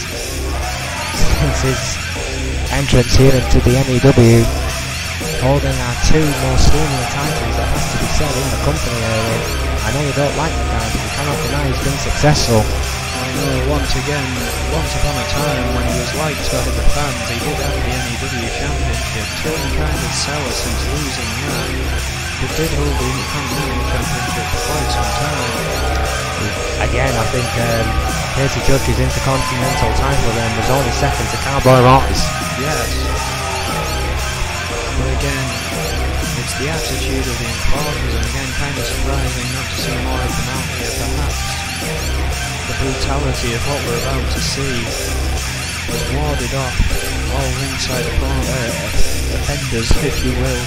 entrance here into the N.E.W, holding our two most senior titles, that has to be said, in the company area. I know you don't like the guy, but you cannot deny he's been successful. I know, once upon a time when he was liked by the fans, he did have the N.E.W championship, turned kind of sour since losing that, but did hold the Intercontinental championship for quite some time. Again, I think Casey Judge's Intercontinental title then was only second to Cowboy Rotters. Yes. But again, it's the attitude of the Enforcers, and again, kind of surprising not to see more of them out here, perhaps. The brutality of what we're about to see was warded off all ringside offenders, if you will.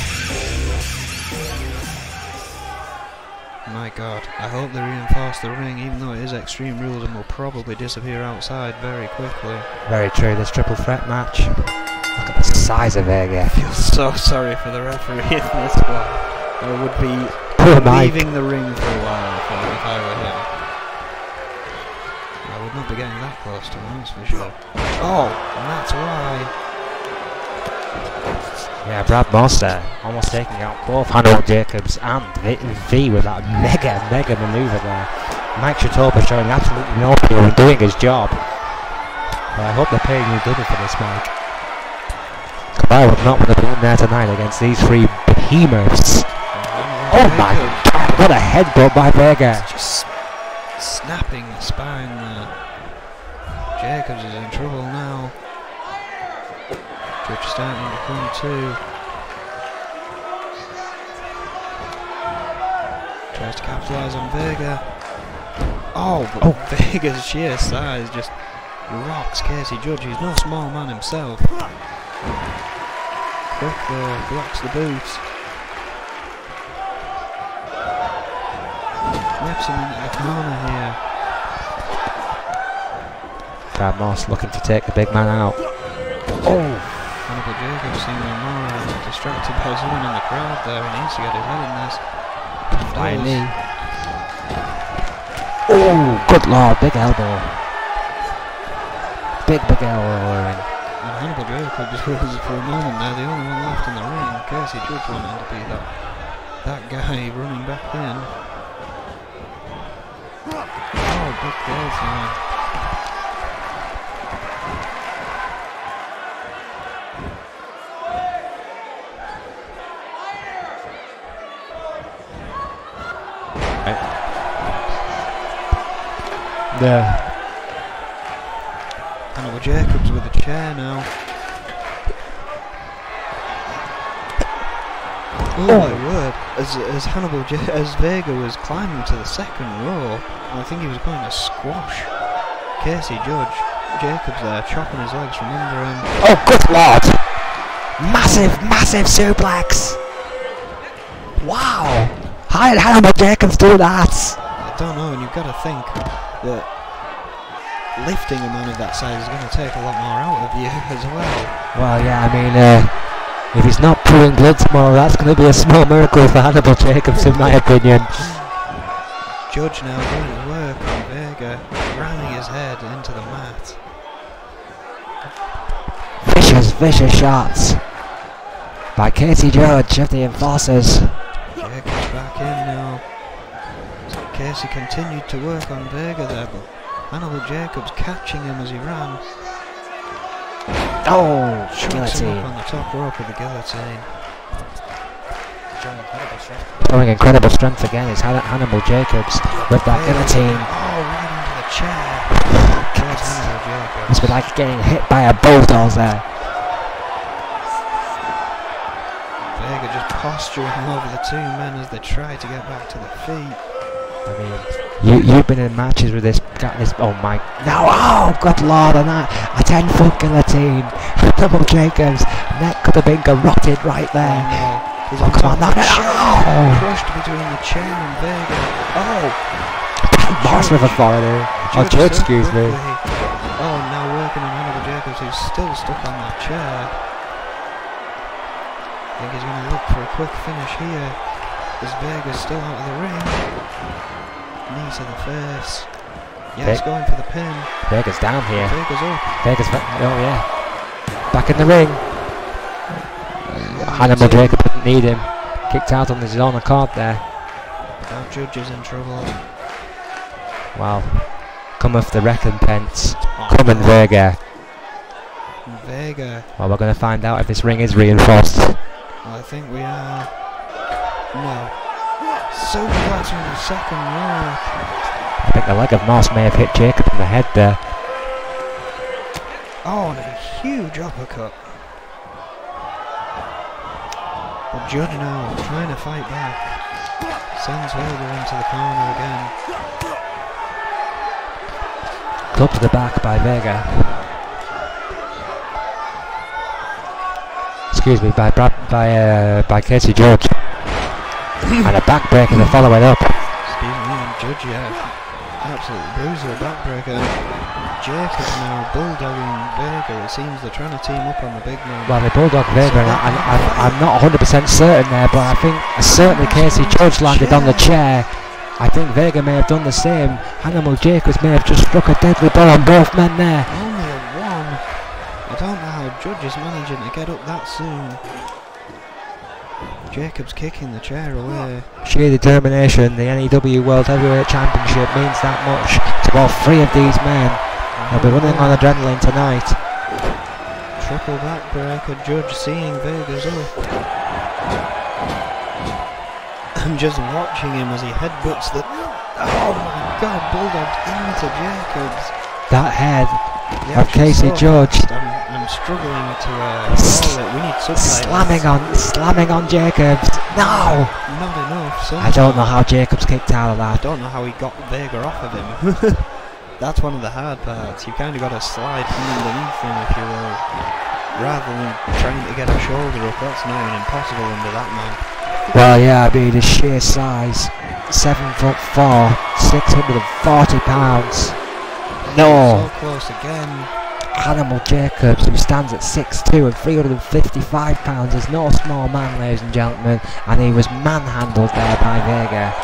My God, I hope they reinforce the ring, even though it is Extreme Rules and will probably disappear outside very quickly. Very true, this triple threat match. Look at the size of Vega. I feel so sorry for the referee in this one. I would be leaving the ring for a while if I were him. I would not be getting that close to him, that's for sure. Oh, and that's why. Yeah, Brad Moss there, almost taking out both Hannibal Jacobs and V with that mega manoeuvre there. Mike Shatopa showing absolutely no fear in doing his job. But I hope they're paying you double for this, Mike. I would not want to be in there tonight against these three behemoths. Oh my God, what a headbutt by Vega. Just snapping the spine there. Jacobs is in trouble now. Judge starting to come to. Tries to capitalise on Vega. Oh, but Vega's sheer size just rocks Casey Judge. He's no small man himself. Quick though, blocks the boot. Snaps him into the corner here. Brad Moss looking to take the big man out. Oh! Hannibal Jacobs seeming more distracted by someone in the crowd there. He needs to get his head in this. Flying knee. Oh, good lord, big elbow. Big elbow. And Hannibal Jacobs was for a moment there the only one left in the ring. Casey Judge wanting to be that guy running back in. Oh, big clothesline. Yeah. Hannibal Jacobs with a chair now. Oh my word! As as Vega was climbing to the second row, I think he was going to squash Casey Jacobs there, chopping his legs from under him. Oh, good lord! Massive suplex! Wow! How did Hannibal Jacobs do that? I don't know, and you've got to think that lifting a man of that size is going to take a lot more out of you as well. Well, yeah, I mean, if he's not pulling blood tomorrow, that's going to be a small miracle for Hannibal Jacobs, in my opinion. Judge now going to work on Vega, ramming his head into the mat. Vicious shots by Casey Judge of the Enforcers. Jacobs back in now. So Casey continued to work on Vega there, but Hannibal Jacobs catching him as he ran. Oh, Chucks him up on the top rope with the guillotine. Showing incredible strength again is Hannibal Jacobs with that guillotine. Oh, right into the chair. Hannibal Jacobs. Must be like getting hit by a bulldozer there. Vega just posturing over the two men as they try to get back to their feet. I mean, you've been in matches with this oh my, no, oh good lord, on that, a 10-foot guillotine. Hannibal Jacobs' neck could have been garroted right there. He's oh, come on, knock it out. Crushed between the chair and Vega. Oh! Boss with authority. Oh, Judge, excuse me. Oh, now working on Hannibal Jacobs, who's still stuck on that chair. I think he's going to look for a quick finish here, as Vega's still out of the ring. Knee to the face. Yeah, he's going for the pin. Vega's down here. Vega's up. Oh yeah. Back in the ring. Hannibal Jacobs didn't need him. Kicked out on his own accord there. Now Judge is in trouble. Wow. Come off the recompense. Coming Vega. Vega. Well, we're going to find out if this ring is reinforced. Well, I think we are. No. Superplex from the second row. I think the leg of Moss may have hit Jacob in the head there. Oh, and a huge uppercut. But Judge now trying to fight back. Sends Vega into the corner again. Club to the back by Vega. Excuse me, by Casey Judge. And a backbreaker to follow it up. Excuse me, and Judge, yeah. Absolute bruiser, backbreaker. Jacobs now bulldogging Vega. It seems they're trying to team up on the big man. Well, they bulldog Vega, and I'm not 100% certain there, but I think certainly Casey Judge landed on the chair. I think Vega may have done the same. Hannibal Jacobs may have just struck a deadly blow on both men there. Only a one. I don't know how Judge is managing to get up that soon. Jacobs kicking the chair away. Sheer determination. The N.E.W World Heavyweight Championship means that much to all three of these men. They'll be running on adrenaline tonight. Triple backbreaker. Judge seeing Vega's up. I'm just watching him as he headbutts the... Oh my god, bulldogged into Jacobs. That head of Casey Judge. I'm struggling to roll it. We need subtitles. Slamming on Jacobs. No! Not enough. I don't know how Jacobs kicked out of that. I don't know how he got Vega off of him. That's one of the hard parts. You kind of got to slide from underneath him, if you will. Rather than trying to get a shoulder up. That's nearly impossible under that man. Well, yeah, I mean, his sheer size. 7'4", 640 pounds. No! So close again. Hannibal Jacobs, who stands at 6'2" and 355 pounds, is no small man, ladies and gentlemen, and he was manhandled there by Vega.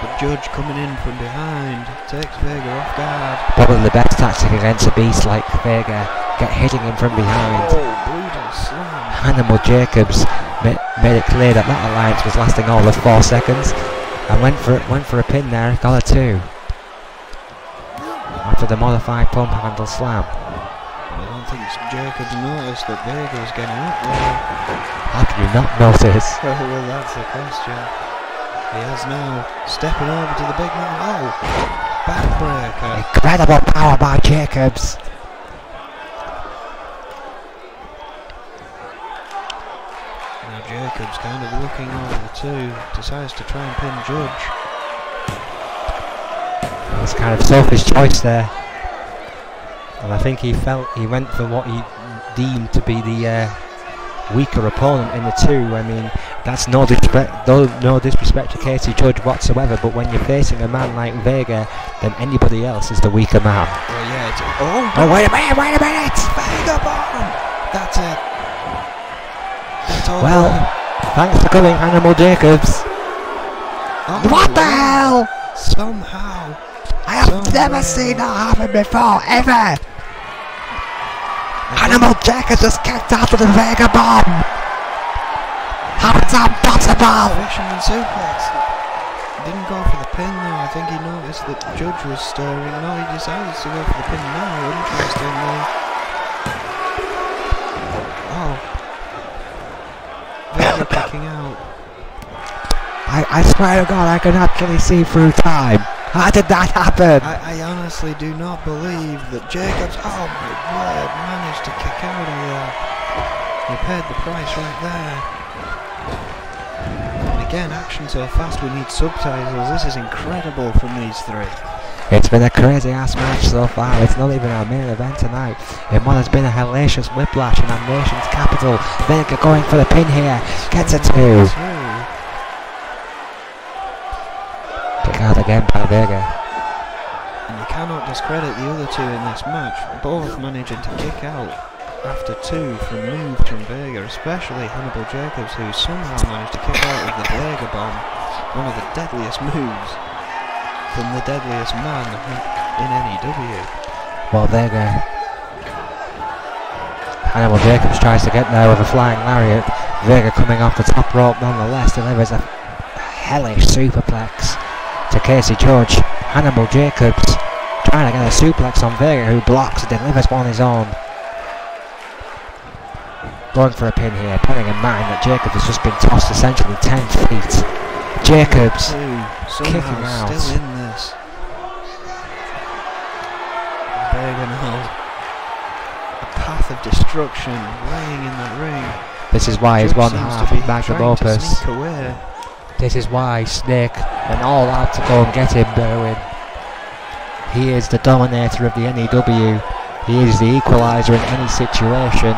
The Judge coming in from behind, takes Vega off guard. Probably the best tactic against a beast like Vega, hitting him from behind. Oh, brutal slam. Hannibal Jacobs made it clear that that alliance was lasting all of 4 seconds, and went for a pin there, got a 2. After the modified pump handle slam. I don't think Jacobs noticed that Vega was getting up there. How can you not notice? Well, that's the question. He has now stepping over to the big man. Oh, backbreaker. Incredible power by Jacobs. Now Jacobs kind of looking over the two, decides to try and pin Judge. It's kind of selfish choice there. And I think he went for what he deemed to be the weaker opponent in the two. I mean, that's no disrespect to Casey Judge whatsoever, but when you're facing a man like Vega, then anybody else is the weaker man. Well, yeah, it's wait a minute! Vega bomb! That's it. That's all. Well, thanks for coming, Animal Jacobs. Oh, What the hell? Somehow. I have never seen that happen before, ever! Animal Jacobs just kicked out of the Vega bomb! How is that possible? Fisherman suplex. Didn't go for the pin though. I think he noticed that Judge was stirring. No, he decided to go for the pin now. Interestingly. Oh. Vega kicking out. I swear to God, I can actually see through time. How did that happen? I honestly do not believe that Jacobs, oh my word, managed to kick out of there. They paid the price right there. And again, action so fast we need subtitles. This is incredible from these three. It's been a crazy ass match so far. It's not even our main event tonight. In what has been a hellacious whiplash in our nation's capital. Vega going for the pin here. Gets a two. Kick out again by Vega. And you cannot discredit the other two in this match, both managing to kick out after two from moves from Vega, especially Hannibal Jacobs, who somehow managed to kick out of the Vega bomb, one of the deadliest moves from the deadliest man in N.E.W. Well, Vega, Hannibal Jacobs tries to get there with a flying lariat. Vega coming off the top rope nonetheless delivers a hellish superplex to Casey Judge. Hannibal Jacobs trying to get a suplex on Vega, who blocks and delivers one on his own. Going for a pin here, bearing in mind that Jacobs has just been tossed essentially 10 feet. Jacobs kicking out. Still in this. Vega now. A path of destruction laying in that ring. This is why he's one half of Magnum Opus. Away. This is why Snake went all out to go and get him, Berwin. He is the dominator of the N.E.W. He is the equaliser in any situation.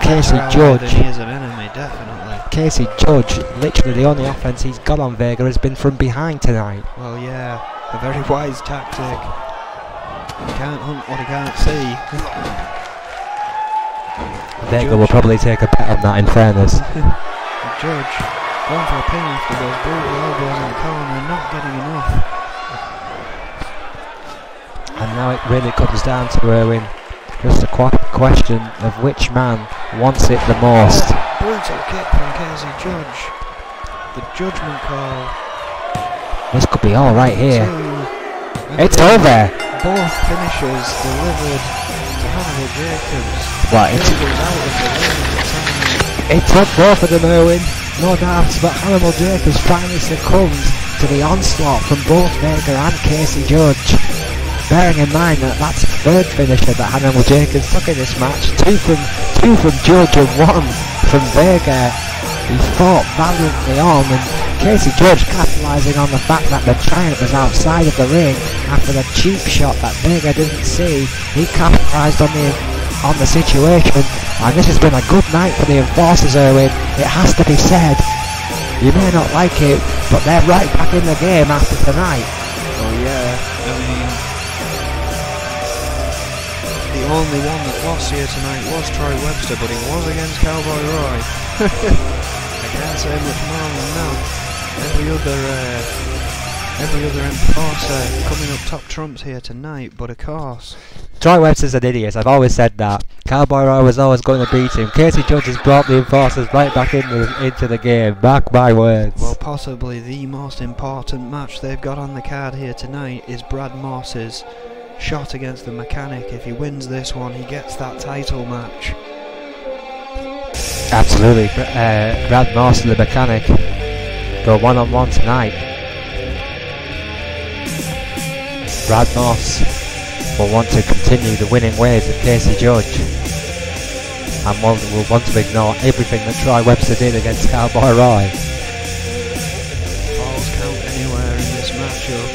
Casey Judge. He is an enemy, definitely. Casey Judge, literally the only offence he's got on Vega has been from behind tonight. Well, yeah, a very wise tactic. He can't hunt what he can't see. Vega will probably take a bet on that, in fairness. Judge going for a pin after those brutal elbows in the corner, not getting enough. And now it really comes down to Erwin. Just a question of which man wants it the most. Brutal kick from Casey Judge. The judgment call. This could be all right here. It's over. Both finishers delivered to Hannibal Jacobs. What? It took both of them, Erwin. No doubt, but Hannibal Jacobs finally succumbed to the onslaught from both Vega and Casey Judge. Bearing in mind that that's the third finisher that Hannibal Jacobs took in this match. Two from Judge and one from Vega. He fought valiantly on, and Casey Judge capitalising on the fact that the Giant was outside of the ring after the cheap shot that Vega didn't see. He capitalised on the situation, and this has been a good night for the Enforcers, Erwin. It has to be said. You may not like it, but they're right back in the game after tonight. Oh yeah, I mean, the only one that lost here tonight was Troy Webster, but he was against Cowboy Roy. I can't say much more than that. Every other enforcer coming up top trumps here tonight, but of course. Troy Webster's an idiot, I've always said that. Cowboy Roy was always going to beat him. Casey Judge has brought the Enforcers right back into the game, mark my words. Well, possibly the most important match they've got on the card here tonight is Brad Morse's shot against the Mechanic. If he wins this one, he gets that title match. Absolutely. Brad Morse and the Mechanic go one-on-one tonight. Brad Morse will want to continue the winning ways of Casey Judge. and will want to ignore everything that Troy Webster did against Cowboy Roy. Falls count anywhere in this matchup.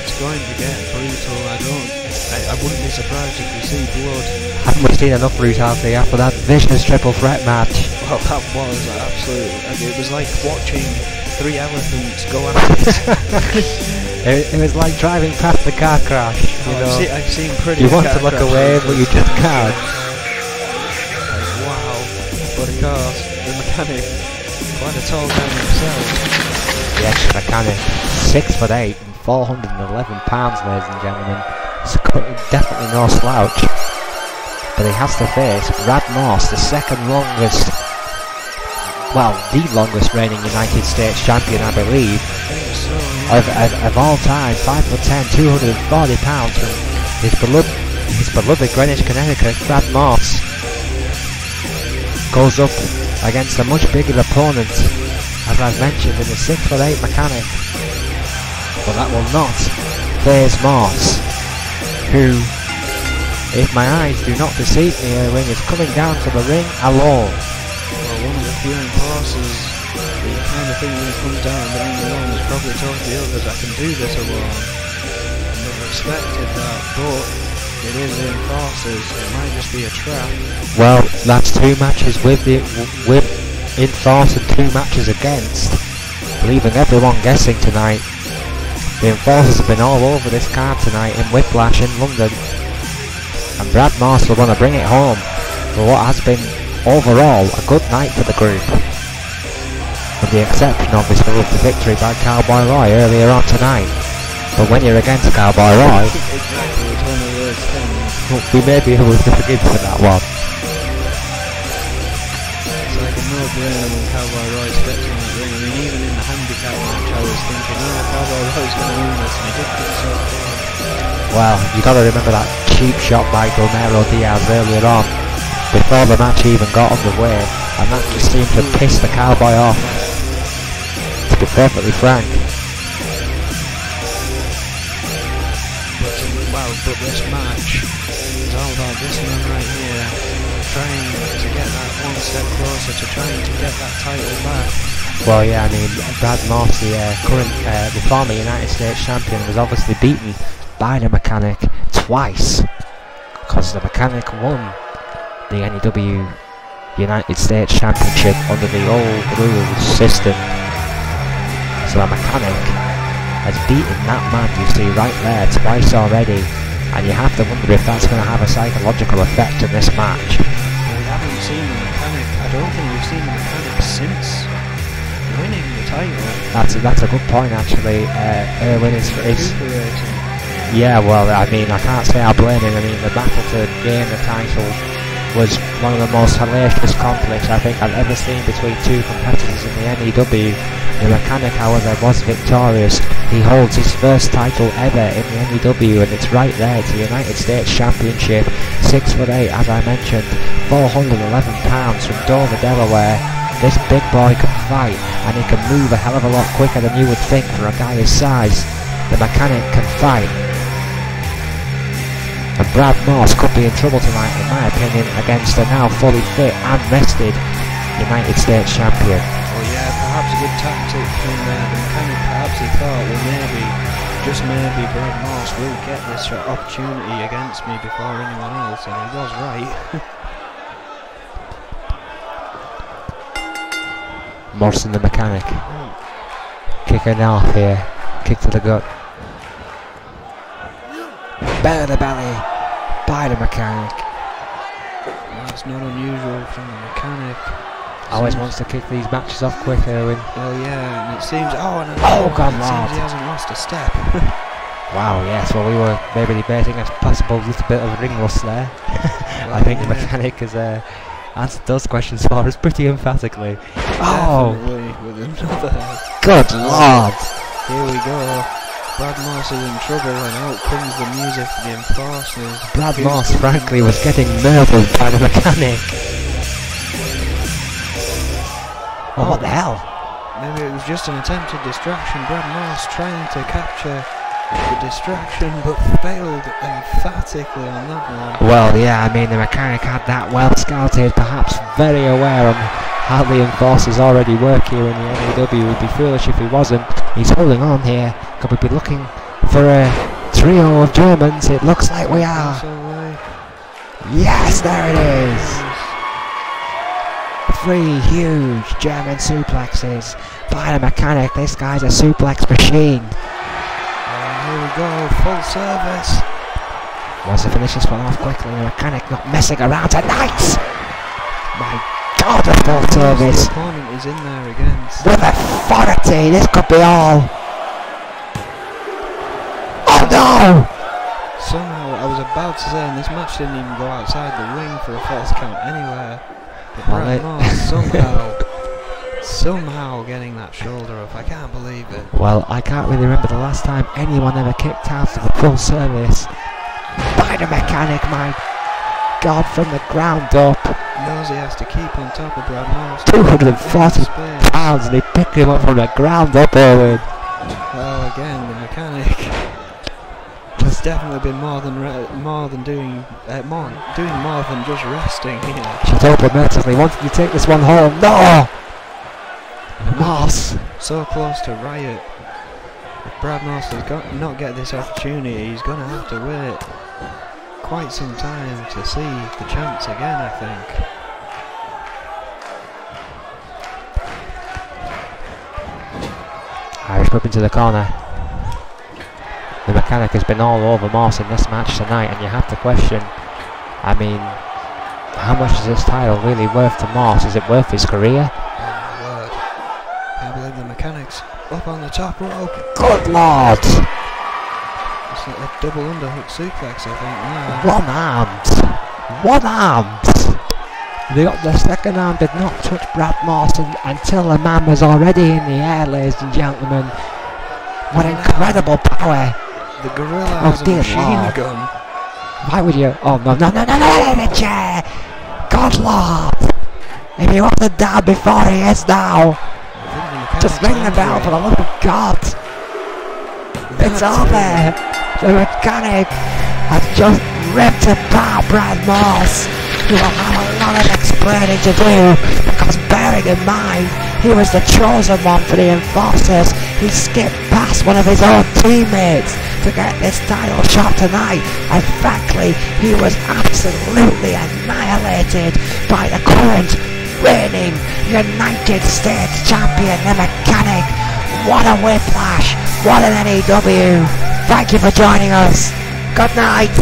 It's going to get brutal. I wouldn't be surprised if we see blood. Haven't we seen enough brutality after that vicious triple threat match? Well, that was absolutely. It was like watching 3 elephants go at it. It was like driving past the car crash. You know, I've seen pretty. you want to look away, but you just can't. Like, wow. But of course, the mechanic, quite a tall guy himself. The ex-mechanic, 6'8" and 411 pounds, ladies and gentlemen. It's definitely no slouch. But he has to face Brad Morse, the second longest, well, the longest reigning United States champion, I believe, of all time. 5'10", 240 pounds, from his beloved Greenwich, Connecticut. Brad Morse goes up against a much bigger opponent, as I've mentioned, in the 6'8" mechanic. But that will not faze Morse, who, if my eyes do not deceive me, Erwin, is coming down to the ring alone. Well, one of the few enforcers, the kind of thing when it comes down the ring alone, is probably told the others, I can do this alone. And they've respected that, but it is the enforcers, it might just be a trap. Well, that's 2 matches with enforce and 2 matches against, leaving everyone guessing tonight. The enforcers have been all over this card tonight in Whiplash in London, and Brad Morse will want to bring it home for what has been overall a good night for the group, with the exception obviously of the victory by Cowboy Roy earlier on tonight. But when you're against Cowboy Roy, Exactly, it's one of those things. we may be able to forgive for that one. It's like a no-brainer when Cowboy Roy steps in that ring. I mean, even in the handicap match, I was thinking, Cowboy Roy's going to win this, and he did think so far. Well, you got to remember that cheap shot by Romero Diaz earlier on, before the match even got underway, and that just seemed to piss the Cowboy off, to be perfectly frank. But this match is all about this man right here, trying to get that one step closer to trying to get that title back. Well, yeah, I mean, Brad Morse, the former United States champion, was obviously beaten by the mechanic twice, because the mechanic won the N.E.W. United States Championship under the old rules system. So the mechanic has beaten that man, you see, right there twice already, and you have to wonder if that's going to have a psychological effect in this match. Well, we haven't seen the mechanic, I don't think we've seen the mechanic since winning the title. That's a good point, actually. Erwin is yeah, well, I mean, I can't say I blame him. I mean, the battle to gain the title was one of the most hellacious conflicts I think I've ever seen between 2 competitors in the N.E.W. The mechanic, however, was victorious. He holds his first title ever in the N.E.W. and it's right there. It's the United States Championship. 6'8", as I mentioned, 411 pounds, from Dover, Delaware. This big boy can fight, and he can move a hell of a lot quicker than you would think for a guy his size. The mechanic can fight. And Brad Morse could be in trouble tonight, in my opinion, against a now fully fit and rested United States champion. Well, yeah, perhaps a good tactic from the mechanic. Perhaps he thought, well, maybe, just maybe, Brad Morse will get this opportunity against me before anyone else, and he was right. Morse and the mechanic. Kicking off here. Kick to the gut. Belly to belly by the mechanic. That's not unusual from the mechanic. Always wants to kick these matches off quick, Erwin. Well, yeah, and it seems. God, it seems he hasn't lost a step. Wow, yes. Well, we were maybe debating a possible little bit of ring rust there. Well, I think the mechanic has answered those questions for us pretty emphatically. Definitely with another. Good lord! Here we go. Brad Morse is in trouble, and out comes the music for the enforcers. Brad Morse, frankly, was getting murdered by the mechanic. Oh, what the hell? Maybe it was just an attempted distraction. Brad Morse trying to capture the distraction, but failed emphatically on that one. Well, yeah, I mean, the mechanic had that well scouted, perhaps very aware on how the enforcers already work here in the N.E.W. It would be foolish if he wasn't. He's holding on here. Could we be looking for a trio of Germans? It looks like we are. Yes, there it is. 3 huge German suplexes by the mechanic. This guy's a suplex machine. And here we go, full service. Wants to finish this one off quickly. The mechanic not messing around tonight. My God, a full service. The opponent is in there against. With authority, this could be all. Oh no! Somehow, I was about to say, and this match didn't even go outside the ring for a false count anywhere. But Brad Moss somehow getting that shoulder up. I can't believe it. Well, I can't really remember the last time anyone ever kicked out of a full service by the mechanic. My God, from the ground up. Knows he has to keep on top of Brad Moss. 240 pounds, and he picked him up from the ground up, Owen. Well, again, the mechanic has definitely been doing more than just resting here. Shut up immensely. Wanted to take this one home. No! Moss. So close to riot. If Brad Moss does not get this opportunity, he's going to have to wait quite some time to see the chance again, I think. Irish whip into the corner. The mechanic has been all over Moss in this match tonight, and you have to question, I mean, how much is this title really worth to Moss? Is it worth his career? Oh my word. Can't believe the mechanic's up on the top rope. Good Lord! It's like a double underhook suplex, I think, now. One armed! The second arm did not touch Brad Moss until the man was already in the air, ladies and gentlemen. What incredible power! The gorilla has a machine gun. Why would you? Oh no, the chair! God Lord! If he wasn't down before, he is now! Just ring the bell for the love of God! It's over! The mechanic has just ripped apart Brad Moss! He will have a lot of explaining to do, because bearing in mind, he was the chosen one for the enforcers. He skipped past one of his own teammates to get this title shot tonight, and frankly, he was absolutely annihilated by the current reigning United States champion, the mechanic. What a whiplash, what an N.E.W. Thank you for joining us. Good night.